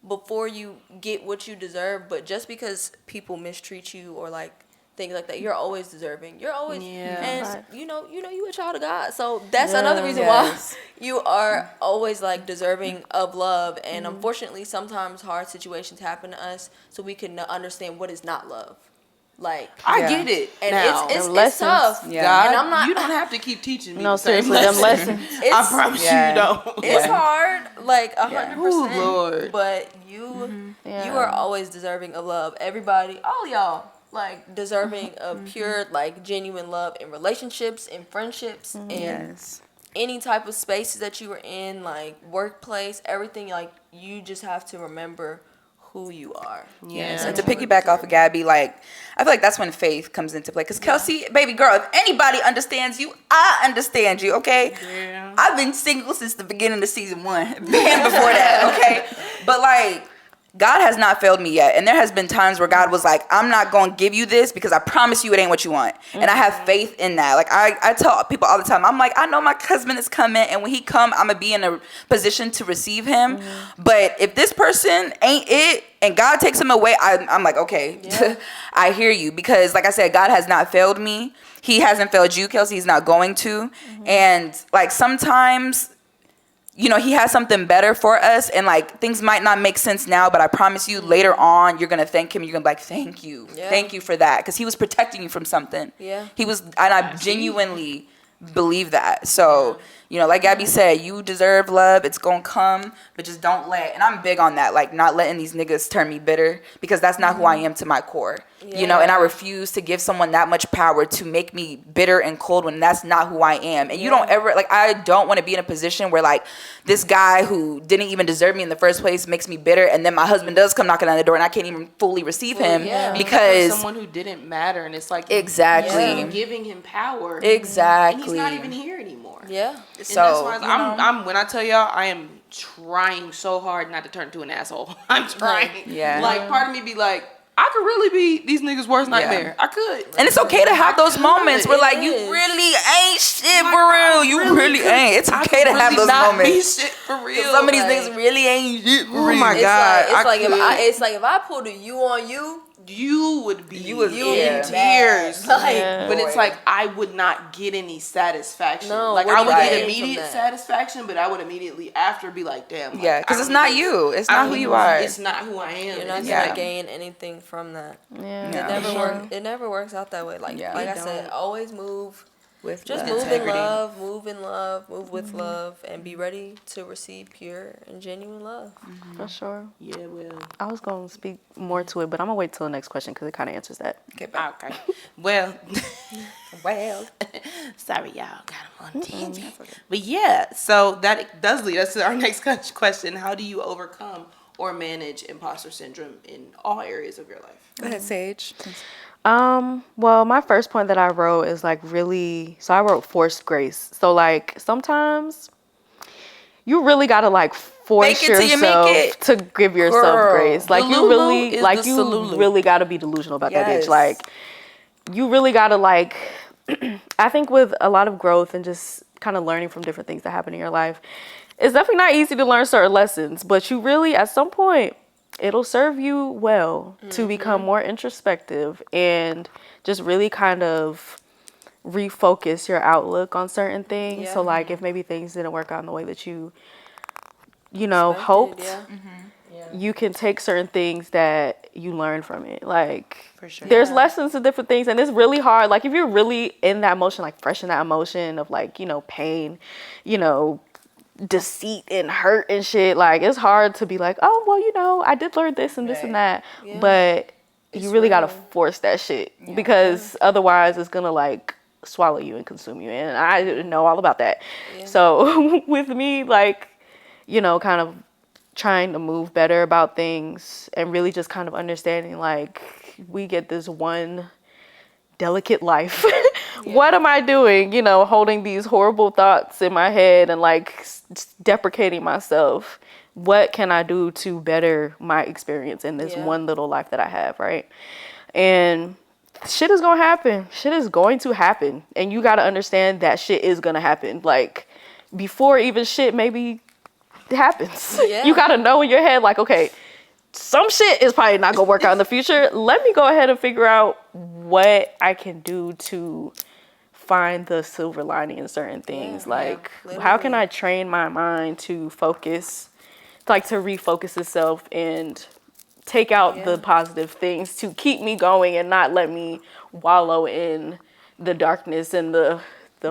before you get what you deserve. But just because people mistreat you or like things like that, you're always deserving. You're always, and you know you a child of God. So that's another reason why you are always like deserving of love. And unfortunately, sometimes hard situations happen to us, so we can understand what is not love. Like I get it and now. it's tough. Yeah. God, And I'm not, you don't have to keep teaching me. No, the same seriously, them lesson. lessons. I promise you, you don't. It's hard, like 100%. Ooh, Lord. But you are always deserving of love. Everybody, all y'all, like deserving of pure, like genuine love in relationships, in friendships, in any type of spaces that you are in, like workplace, everything. Like you just have to remember who you are. Yes. And to piggyback off of Gabby, like I feel like that's when faith comes into play. Because Kelsey, baby girl, if anybody understands you, I understand you. Okay. Yeah. I've been single since the beginning of season 1, been before that. Okay. But like, God has not failed me yet. And there has been times where God was like, I'm not going to give you this because I promise you it ain't what you want. And I have faith in that. Like I tell people all the time, I'm like, I know my husband is coming, and when he come, I'm going to be in a position to receive him. But if this person ain't it and God takes him away, I'm like, okay, I hear you. Because like I said, God has not failed me. He hasn't failed you, Kelsey. He's not going to. And like sometimes, you know, he has something better for us, and like things might not make sense now, but I promise you later on you're gonna thank him. You're gonna be like, thank you for that, because he was protecting you from something. He was, and I genuinely believe that. So you know, like Gabby said, you deserve love. It's gonna come, but just don't let. And I'm big on that, like not letting these niggas turn me bitter, because that's not who I am to my core. You know, and I refuse to give someone that much power to make me bitter and cold when that's not who I am. And you don't ever, like, I don't want to be in a position where like this guy who didn't even deserve me in the first place makes me bitter, and then my husband does come knocking on the door and I can't even fully receive him because someone who didn't matter, and it's like exactly giving him power. exactly, And he's not even here anymore. So that's why I'm when I tell y'all, I am trying so hard not to turn into an asshole. I'm trying. Like part of me be like, I could really be these niggas' worst nightmare. I could. And it's okay to have those moments where like you really ain't shit for real. You really ain't. It's okay to have those moments. Be shit for real. Some of these niggas really ain't shit for real. Oh my God. It's like if I pulled a you on you, you would be in tears. Like, but it's like I would not get any satisfaction. No, like where I do would you get gain immediate from that? satisfaction, but I would immediately after be like, damn. Like, Yeah, because it's not you. It's not who you are. It's not who I am. You're not gonna gain anything from that. It never works out that way. Like I said, always move. Just move in love, move with love, and be ready to receive pure and genuine love. For sure. Yeah, well. I was going to speak more to it, but I'm going to wait till the next question because it kind of answers that. Okay. Well, sorry, y'all got on tangent. But yeah, so that does lead us to our next question. How do you overcome or manage imposter syndrome in all areas of your life? Go ahead, Sage. Well, my first point that I wrote is like really, so I wrote forced grace. So like sometimes you really gotta like force yourself to give yourself grace. Like you really gotta be delusional about that bitch. Like you really gotta like, I think with a lot of growth and just kind of learning from different things that happen in your life, it's definitely not easy to learn certain lessons, but you really, at some point, it'll serve you well to become more introspective and just really kind of refocus your outlook on certain things. So like if maybe things didn't work out in the way that you hoped, Yeah. you can take certain things that you learn from it. Like, For sure. there's Yeah. lessons to different things, and it's really hard. Like, if you're really in that emotion, like fresh in that emotion of like, pain, deceit and hurt and shit, like, it's hard to be like, oh, well, I did learn this and this and that. Yeah. But you It's really gotta real. force that shit because otherwise it's gonna like swallow you and consume you. And I didn't know all about that. Yeah. So with me, like, kind of trying to move better about things and really just kind of understanding, like, we get this one delicate life. What am I doing? Holding these horrible thoughts in my head and like deprecating myself. What can I do to better my experience in this one little life that I have, right? And shit is gonna happen. Shit is going to happen. And you gotta understand that shit is gonna happen. Like, before even shit maybe happens. Yeah. You gotta know in your head, like, okay, some shit is probably not gonna work out in the future. Let me go ahead and figure out what I can do to find the silver lining in certain things. Like, how can I train my mind to focus, like to refocus itself and take out the positive things to keep me going and not let me wallow in the darkness and the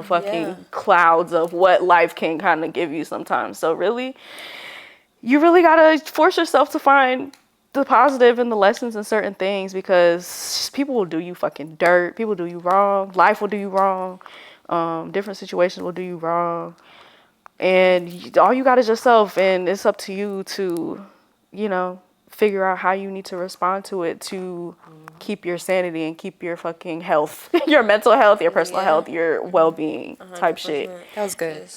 fucking clouds of what life can kind of give you sometimes. So really, you really gotta force yourself to find the positive and the lessons in certain things, because people will do you fucking dirt. People do you wrong. Life will do you wrong. Different situations will do you wrong. And all you got is yourself, and it's up to you to, figure out how you need to respond to it to keep your sanity and keep your fucking health, your mental health, your personal health, your well-being type shit. That was good.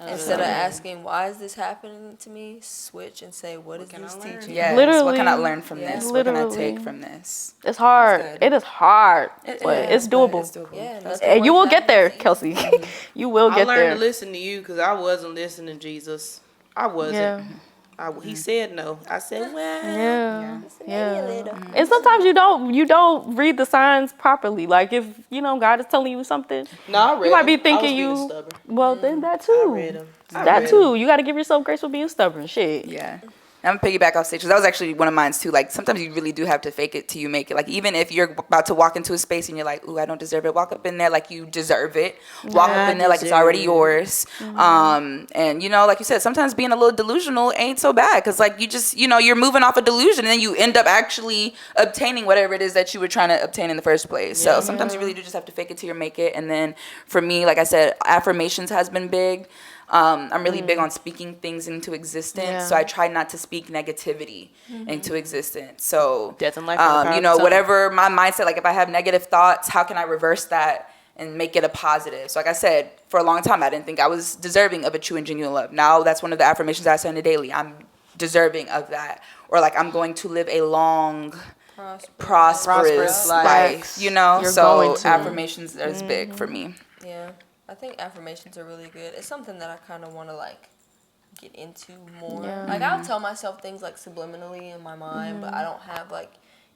Instead of asking, why is this happening to me, switch and say, what is can this I learn? teaching? Yes. Literally. What can I learn from this? What can I Literally. take from this? It's hard. good. It is hard, but it's doable. It's doable. Yeah, And you will get there, Kelsey. You will I get learned there. to listen to you because I wasn't listening to Jesus. I wasn't. Yeah. He said no. I said, well. Yeah. And sometimes you don't read the signs properly. Like, if God is telling you something, No, I read you might be them. I was thinking being stubborn. well, then that I too. read them. That too. You got to give yourself grace for being stubborn. Shit. Yeah. I'm gonna piggyback off stage because that was actually one of mine too. Like, sometimes you really do have to fake it till you make it. Like, even if you're about to walk into a space and you're like, "Ooh, I don't deserve it," walk up in there like you deserve it. Walk up in there like it's already yours. And like you said, sometimes being a little delusional ain't so bad because like you just you're moving off a delusion and then you end up actually obtaining whatever it is that you were trying to obtain in the first place. So sometimes you really do just have to fake it till you make it. And then for me, like I said, affirmations has been big. I'm really big on speaking things into existence, so I try not to speak negativity into existence. So, Death and life in the power of the tongue. whatever my mindset, like if I have negative thoughts, how can I reverse that and make it a positive? So, like I said, for a long time, I didn't think I was deserving of a true and genuine love. Now, that's one of the affirmations I say on the daily. I'm deserving of that. Or like I'm going to live a long, prosperous life. You're So going to. affirmations is big for me. Yeah, I think affirmations are really good. It's something that I kind of want to like get into more. Yeah. Like I'll tell myself things like subliminally in my mind, but I don't have like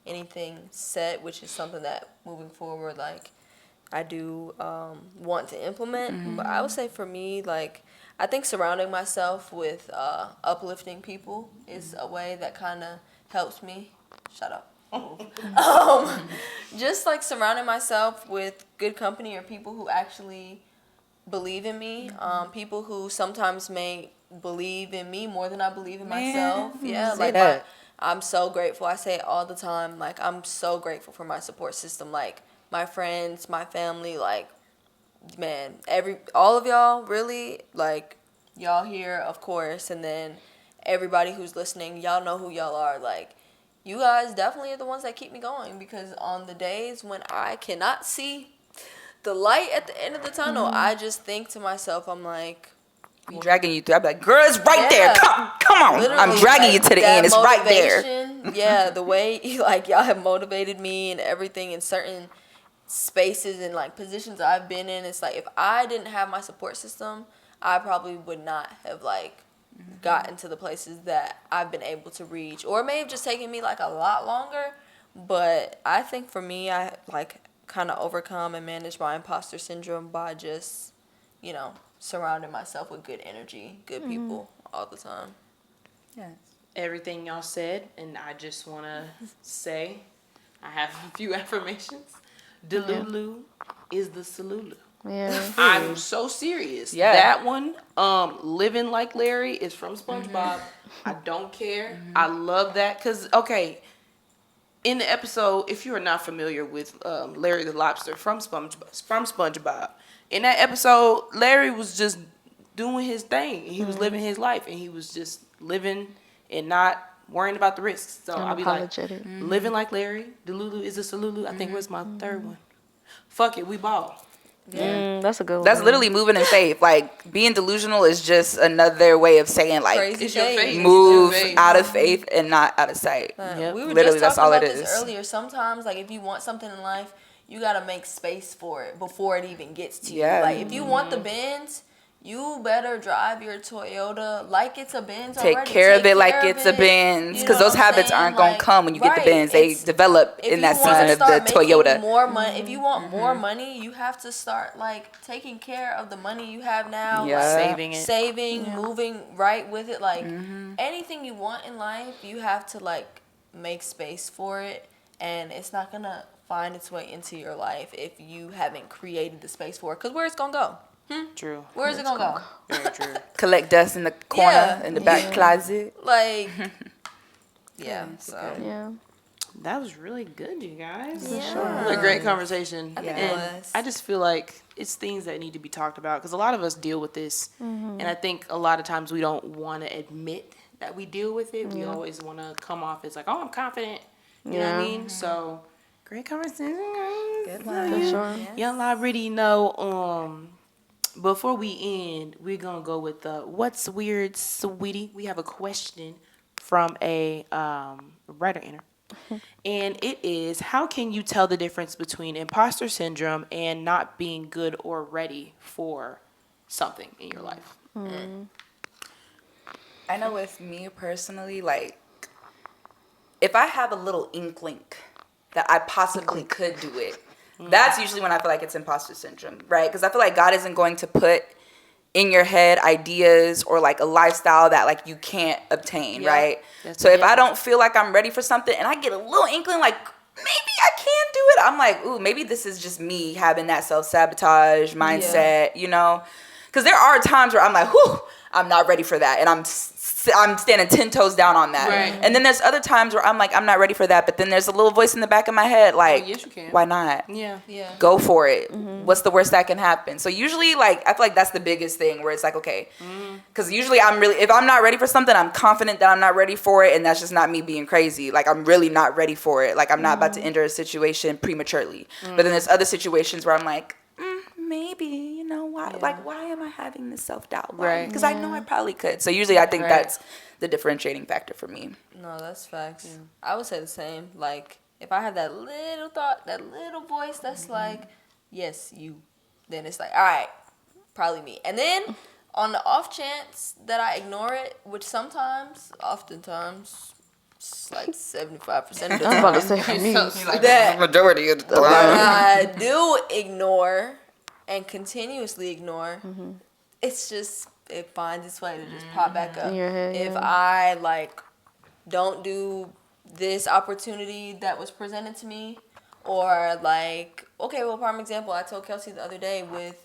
anything set, which is something that moving forward, like I do want to implement. But I would say for me, like I think surrounding myself with uplifting people is a way that kind of helps me. Shut up. Just like surrounding myself with good company or people who actually believe in me, people who sometimes may believe in me more than I believe in myself. Yeah, like I'm so grateful. I say it all the time. Like I'm so grateful for my support system. Like my friends, my family. Like man, all of y'all really. Like y'all here, of course, and then everybody who's listening. Y'all know who y'all are. Like you guys definitely are the ones that keep me going because on the days when I cannot see the light at the end of the tunnel, I just think to myself, I'm like, I'm dragging you through. I'm like, girl, it's right there. Yeah. Come on. literally, I'm dragging like, you to the that end. It's right there. motivation, yeah, the way like y'all have motivated me and everything in certain spaces and like positions I've been in. It's like if I didn't have my support system, I probably would not have like gotten to the places that I've been able to reach, or it may have just taken me like a lot longer. But I think for me, I like kind of overcome and manage my imposter syndrome by just, surrounding myself with good energy, good people all the time. Yes. everything y'all said, and I just want to say I have a few affirmations. Delulu is the salulu. Yeah. I'm so serious. Yeah. That one, living like Larry is from SpongeBob. I don't care. I love that because in the episode, if you are not familiar with Larry the Lobster from SpongeBob, in that episode, Larry was just doing his thing. He was living his life, and he was just living and not worrying about the risks. So I'll be like, Unapologetic. living like Larry. Delulu is a salulu. I think where's my third one? Fuck it, we ball. That's a good one. That's literally moving in faith. Like, being delusional is just another way of saying, like, Crazy It's your faith. faith. move It's your faith. out of faith and not out of sight. Yep. We were Literally, just that's talking all about it this is. earlier. Sometimes, like, if you want something in life, you gotta make space for it before it even gets to Yeah. you. Like, if you want the Benz, you better drive your Toyota like it's a Benz Take already. care of it like care it's a it. Benz, You because know those what I'm habits saying? aren't going to Like, come when you get the right, Benz. They it's- develop if in that you wanna season of the start making Toyota. more money, if you want more money, you have to start like taking care of the money you have now, Yeah. like Saving it. saving, moving right with it. Like anything you want in life, you have to like make space for it, and it's not gonna find its way into your life if you haven't created the space for it. Cause where's it gonna go? True. Where is it gonna go? Very true. Collect dust in the corner, Yeah. in the back closet. Like, yeah. So Yeah. That was really good, you guys. yeah. What a great conversation. I think it And was. I just feel like it's things that need to be talked about because a lot of us deal with this. And I think a lot of times we don't want to admit that we deal with it. We always want to come off as like, oh, I'm confident. You know what I mean? So, great conversation. Good For one. sure. Y'all already know, before we end, we're going to go with what's weird, sweetie? We have a question from a writer inner. And it is, how can you tell the difference between imposter syndrome and not being good or ready for something in your life? I know with me personally, like, if I have a little inkling that I possibly could do it, that's usually when I feel like it's imposter syndrome, right? Because I feel like God isn't going to put in your head ideas or like a lifestyle that like you can't obtain, Yeah. right? That's So if it. I don't feel like I'm ready for something and I get a little inkling like maybe I can do it, I'm like, ooh, maybe this is just me having that self-sabotage mindset, you know? Because there are times where I'm like, whew, I'm not ready for that, and I'm standing 10 toes down on that. Right. And then there's other times where I'm like, I'm not ready for that, but then there's a little voice in the back of my head like, yes, you can. why not? Yeah. Yeah. Go for it. What's the worst that can happen? So usually, like, I feel like that's the biggest thing where it's like, okay, because usually if I'm not ready for something, I'm confident that I'm not ready for it, and that's just not me being crazy. Like, I'm really not ready for it. Like, I'm not about to enter a situation prematurely. But then there's other situations where I'm like, maybe, you know, why? Like, why am I having this self-doubt? Right. Because I know I probably could. So usually, I think Right. that's the differentiating factor for me. No, that's facts. I would say the same. Like, if I have that little thought, that little voice that's like, yes, you, then it's like, all right, probably me. And then on the off chance that I ignore it, which oftentimes, it's like 75% of the I was about to time, say for me. that Majority of the I do ignore and continuously ignore, it's just, it finds its way to just pop back up. In your head, If yeah. I like don't do this opportunity that was presented to me, or like, okay, well, prime example, I told Kelsey the other day with,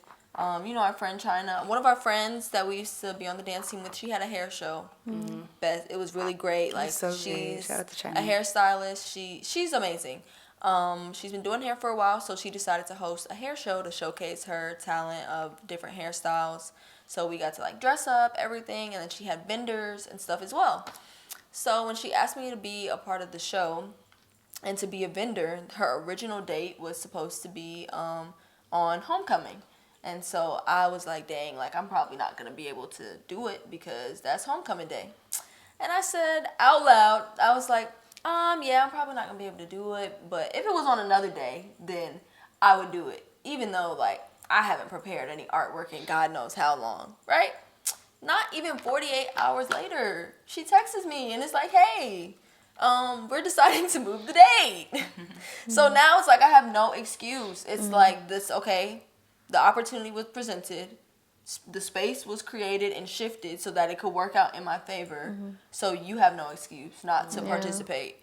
you know, our friend China, one of our friends that we used to be on the dance team with, she had a hair show. Best, it was really great. Like, so great. she's Shout out to a China. hairstylist. She's amazing. She's been doing hair for a while, so she decided to host a hair show to showcase her talent of different hairstyles. So we got to like dress up, everything, and then she had vendors and stuff as well. So when she asked me to be a part of the show and to be a vendor, her original date was supposed to be on homecoming. And so I was like, dang, like I'm probably not going to be able to do it because that's homecoming day. And I said out loud, I was like, yeah, I'm probably not going to be able to do it. But if it was on another day, then I would do it. Even though, like, I haven't prepared any artwork in God knows how long, right? Not even 48 hours later, she texts me and it's like, hey, we're deciding to move the date. So now it's like I have no excuse. It's like this, okay, the opportunity was presented. the space was created and shifted so that it could work out in my favor. So you have no excuse not to participate.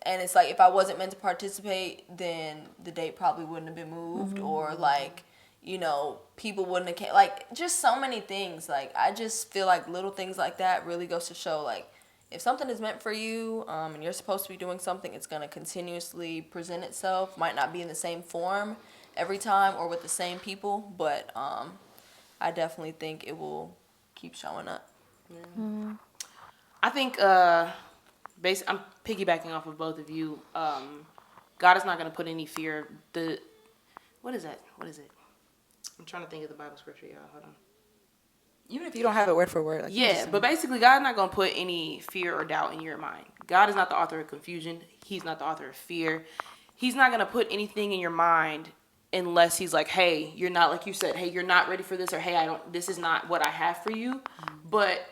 And it's like, if I wasn't meant to participate, then the date probably wouldn't have been moved, or like, you know, people wouldn't have came. Like, just so many things. Like, I just feel like little things like that really goes to show, like, if something is meant for you, and you're supposed to be doing something, it's going to continuously present itself. Might not be in the same form every time or with the same people, but I definitely think it will keep showing up. I think I'm piggybacking off of both of you. God is not going to put any fear. What is that? What is it? I'm trying to think of the Bible scripture, y'all. Hold on. Even if you don't have it word for word. Like, Yeah, but basically, God's not going to put any fear or doubt in your mind. God is not the author of confusion. He's not the author of fear. He's not going to put anything in your mind unless he's like, hey, you're not, like you said, hey, you're not ready for this, or hey, this is not what I have for you. But,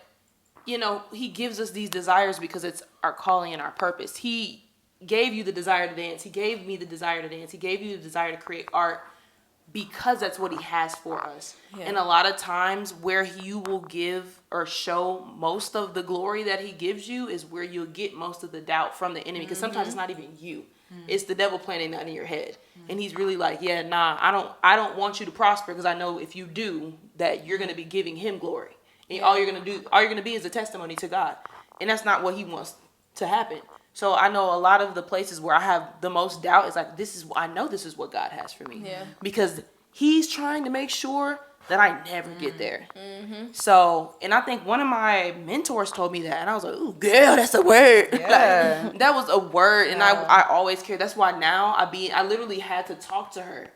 you know, he gives us these desires because it's our calling and our purpose. He gave you the desire to dance. He gave me the desire to dance. He gave you the desire to create art because that's what he has for us. Yeah. And a lot of times where you will give or show most of the glory that he gives you is where you'll get most of the doubt from the enemy. Because sometimes it's not even you. It's the devil planting that in your head. And he's really like, yeah, nah, I don't want you to prosper, because I know if you do, that you're going to be giving him glory. And all you're going to be is a testimony to God. And that's not what he wants to happen. So I know a lot of the places where I have the most doubt is like, I know this is what God has for me. Yeah. Because he's trying to make sure that I never get there. So, and I think one of my mentors told me that, and I was like, ooh, girl, that's a word. Yeah. Like, that was a word, and I always care. That's why now I literally had to talk to her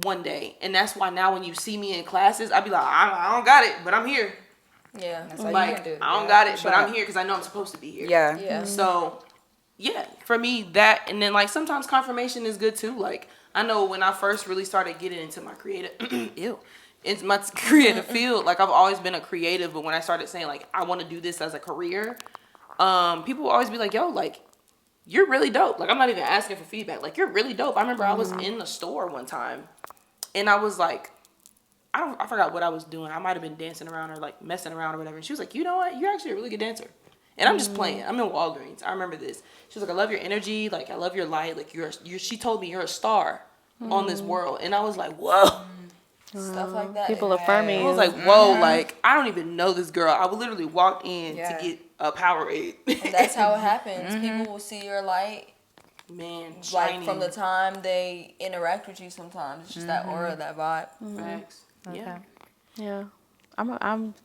one day, and that's why now when you see me in classes, I be like, I don't got it, but I'm here. Yeah. That's all like, you can do. I don't got it, but I'm here because I know I'm supposed to be here. Yeah. Yeah. So, yeah, for me, that, and then, like, sometimes confirmation is good, too. Like, I know when I first really started getting into my creative, into my creative field, like, I've always been a creative, but when I started saying, like, I want to do this as a career, people will always be like, yo, like, you're really dope. Like, I'm not even asking for feedback. Like, you're really dope. I remember I was in the store one time, and I was like, I forgot what I was doing. I might have been dancing around or, like, messing around or whatever, and she was like, you know what? You're actually a really good dancer. And I'm just playing. I'm in Walgreens. I remember this. She was like, I love your energy. Like, I love your light. Like, she told me you're a star on this world. And I was like, whoa. Stuff like that. People affirming. I was like, whoa, like, I don't even know this girl. I would literally walk in to get a Powerade. And that's how it happens. People will see your light. Man, like, shining. from the time they interact with you sometimes. It's just that aura, that vibe. Facts. Okay. Yeah.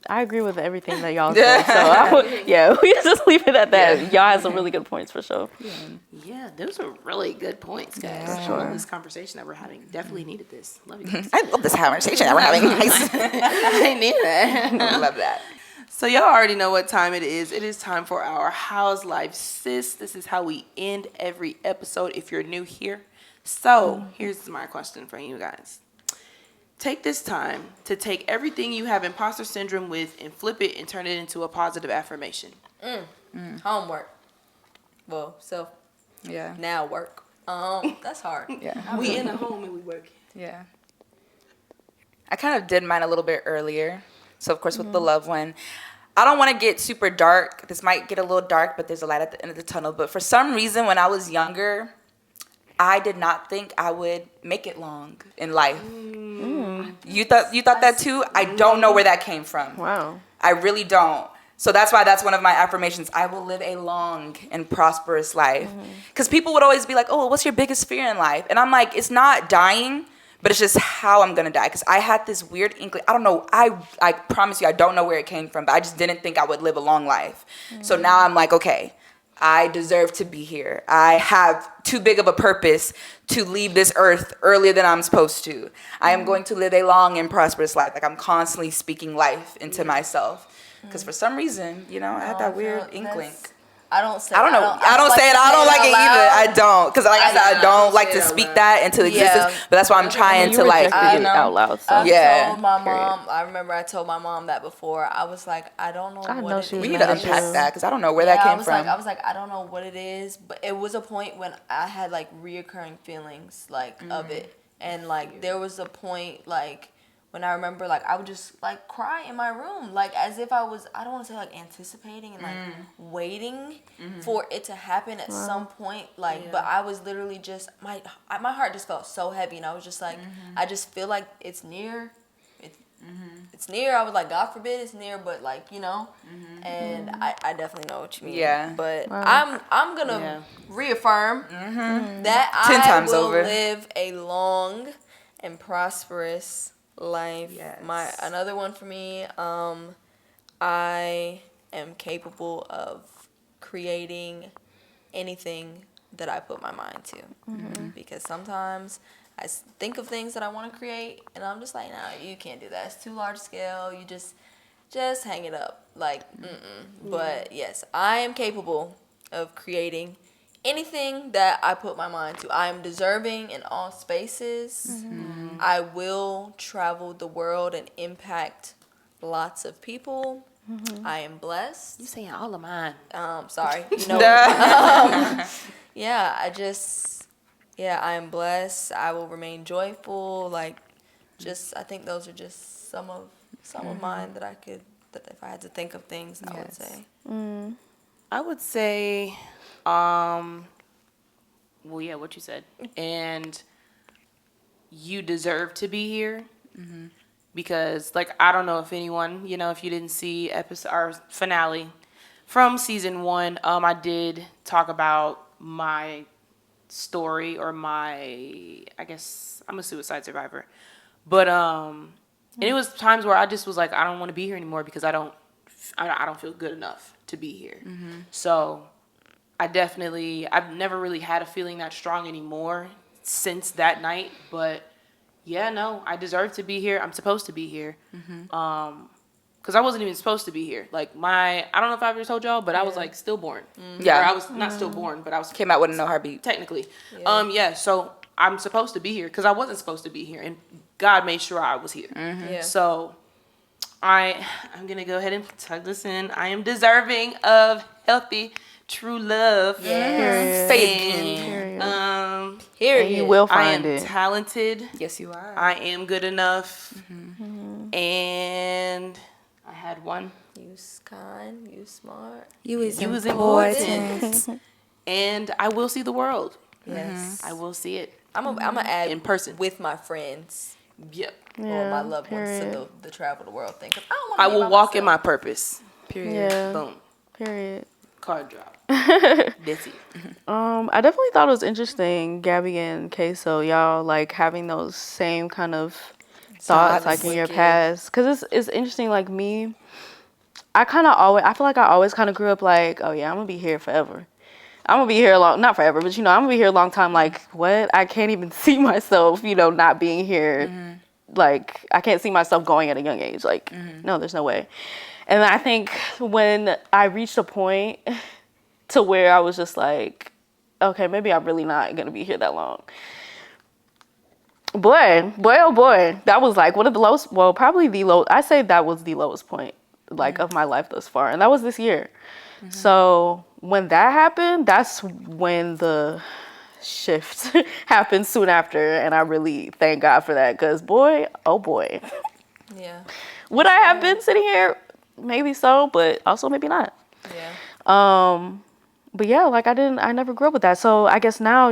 I agree with everything that y'all said. So we just leave it at that. Yeah. Y'all have some really good points for sure. Yeah, those are really good points, guys. Yeah. For sure. This conversation that we're having, definitely needed this. Love you guys. I love this conversation that we're having. I need that. I love that. So y'all already know what time it is. It is time for our How's Life Sis. This is how we end every episode if you're new here. So here's my question for you guys. Take this time to take everything you have imposter syndrome with and flip it and turn it into a positive affirmation. Homework. Well, now work. That's hard. Yeah. We in the home and we work. Yeah. I kind of did mine a little bit earlier. So, of course, with the loved one. I don't want to get super dark. This might get a little dark, but there's a light at the end of the tunnel. But for some reason, when I was younger, I did not think I would make it long in life. You thought that too? I don't know where that came from. Wow. I really don't. So that's why that's one of my affirmations. I will live a long and prosperous life. Because people would always be like, oh, what's your biggest fear in life? And I'm like, it's not dying, but it's just how I'm going to die. Because I had this weird inkling. I don't know. I promise you, I don't know where it came from, but I just didn't think I would live a long life. So now I'm like, okay, I deserve to be here. I have too big of a purpose to leave this earth earlier than I'm supposed to. I am going to live a long and prosperous life. Like, I'm constantly speaking life into myself. Because for some reason, I had that weird inkling. I don't say. I don't know. I don't say it. I don't like it either. I don't, because like I said, I don't like to speak that into existence. But that's why I'm trying to like get it out loud. So. I told my mom. I remember I told my mom that before. I was like, I don't know what it is. We need to unpack that because I don't know where that came from. I was like, I don't know what it is, but it was a point when I had like reoccurring feelings like of it, and like there was a point like when I remember, like, I would just, like, cry in my room, like, as if I was, I don't want to say, like, anticipating and, like, waiting for it to happen at some point, like, but I was literally just, my heart just felt so heavy, and I was just like, I just feel like it's near. It's near. I was like, God forbid it's near, but like, you know, and I definitely know what you mean. Yeah. But I'm gonna reaffirm that 10 I times will over. live a long and prosperous life. Yes. Another one for me. I am capable of creating anything that I put my mind to, because sometimes I think of things that I want to create, and I'm just like, no, you can't do that. It's too large scale. You just hang it up. Like, But yes, I am capable of creating anything that I put my mind to. I am deserving in all spaces. I will travel the world and impact lots of people. I am blessed. You saying all of mine. Sorry. Yeah, I am blessed. I will remain joyful. Like, I think those are just some of mine that if I had to think of things, I would say. I would say, well, yeah, what you said. And you deserve to be here. Because, like, I don't know if anyone, you know, if you didn't see our finale from season 1, I did talk about my story, or I guess I'm a suicide survivor. But, and it was times where I just was like, I don't want to be here anymore because I don't feel good enough to be here. So I've never really had a feeling that strong anymore since that night, but yeah, no, I deserve to be here. I'm supposed to be here. Because I wasn't even supposed to be here. Like, I don't know if I ever told y'all, but I was like stillborn. Yeah. Or I was not stillborn, but I was Came out with no heartbeat. technically. So I'm supposed to be here because I wasn't supposed to be here, and God made sure I was here. Yeah. So I'm gonna go ahead and tug this in. I am deserving of healthy, true love. Yes. Faith. And you will I find am it. talented. Yes, you are. I am good enough. And I had one. You's kind. You smart. You is You was important. important. And I will see the world. Yes. I will see it. I'm gonna add In person. with my friends Yep. or my loved ones period. to the travel the world thing. 'Cause I don't I wanna be will by walk in my myself. purpose. Period. Yeah. Boom. Period. Card drop. That's it. I definitely thought it was interesting, Gabby and Queso, y'all like having those same kind of thoughts like in your wicked. past. Cause it's interesting. Like me, I feel like I always kind of grew up like, oh yeah, I'm gonna be here forever. I'm gonna be here not forever, but I'm gonna be here a long time. Like, what? I can't even see myself, not being here. Like, I can't see myself going at a young age. Like, no, there's no way. And I think when I reached a point to where I was just like, okay, maybe I'm really not gonna be here that long. Boy, oh boy, that was like one of the lowest. Well, probably the low. I say that was the lowest point, like of my life thus far, and that was this year. So when that happened, that's when the shift happened soon after, and I really thank God for that. Cause boy, oh boy, Yeah. would I have been sitting here? Maybe so, but also maybe not. Yeah. But yeah, like I never grew up with that. So I guess now,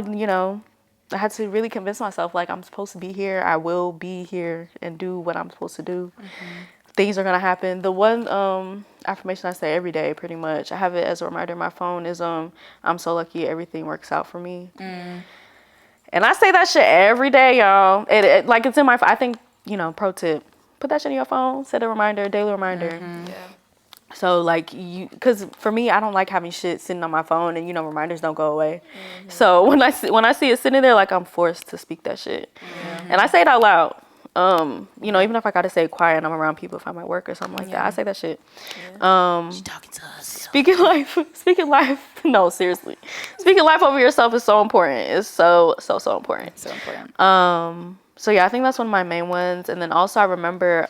I had to really convince myself, like, I'm supposed to be here. I will be here and do what I'm supposed to do. Things are going to happen. The one affirmation I say every day, pretty much, I have it as a reminder in my phone, is I'm so lucky everything works out for me. And I say that shit every day, y'all. Like, it's in my, I think, pro tip, put that shit in your phone, set a reminder, daily reminder. Yeah. So, like, because for me, I don't like having shit sitting on my phone and, reminders don't go away. So when I see it sitting there, like, I'm forced to speak that shit. And I say it out loud. Even if I got to say it quiet and I'm around people, if I'm at work or something like that, I say that shit. She talking to us. Speaking life, no, seriously. Speaking life over yourself is so important. It's so important. So important. So yeah, I think that's one of my main ones. And then also I remember,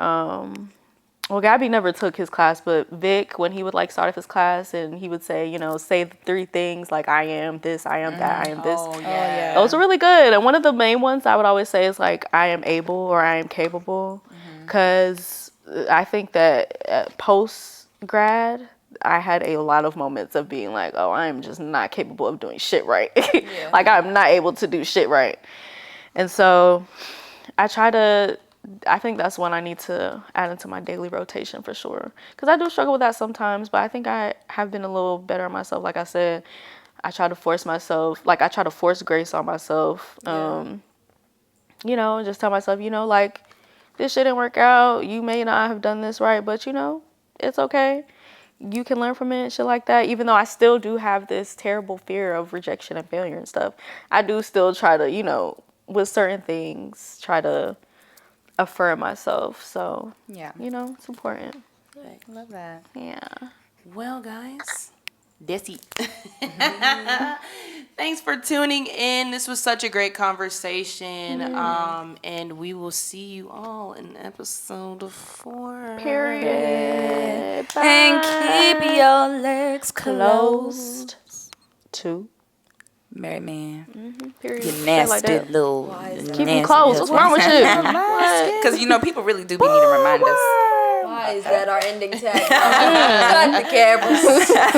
well, Gabby never took his class, but Vic, when he would like start off his class and he would say, say the 3 things, like I am this, I am that, I am this. Oh, yeah. Those are really good. And one of the main ones I would always say is like, I am able or I am capable. because I think that post grad, I had a lot of moments of being like, oh, I'm just not capable of doing shit right. Like, I'm not able to do shit right. And so I think that's one I need to add into my daily rotation for sure. Because I do struggle with that sometimes, but I think I have been a little better on myself. Like I said, I try to force myself, like I try to force grace on myself. You know, just tell myself, you know, like, this shit didn't work out. You may not have done this right, but you know, it's okay. You can learn from it and shit like that. Even though I still do have this terrible fear of rejection and failure and stuff, I do still try to, you know, with certain things, try to affirm myself. So, you know, it's important. I love that. Yeah. Well, guys, that's it. Thanks for tuning in. This was such a great conversation. And we will see you all in episode 4. Period. Bye. And keep your legs closed. 2. Married man. Period. You Shit nasty like that. little. Keep them closed. What's wrong with you? What? Because, you know, people really do be needing reminders. Why is that our ending tag? Cut the cameras.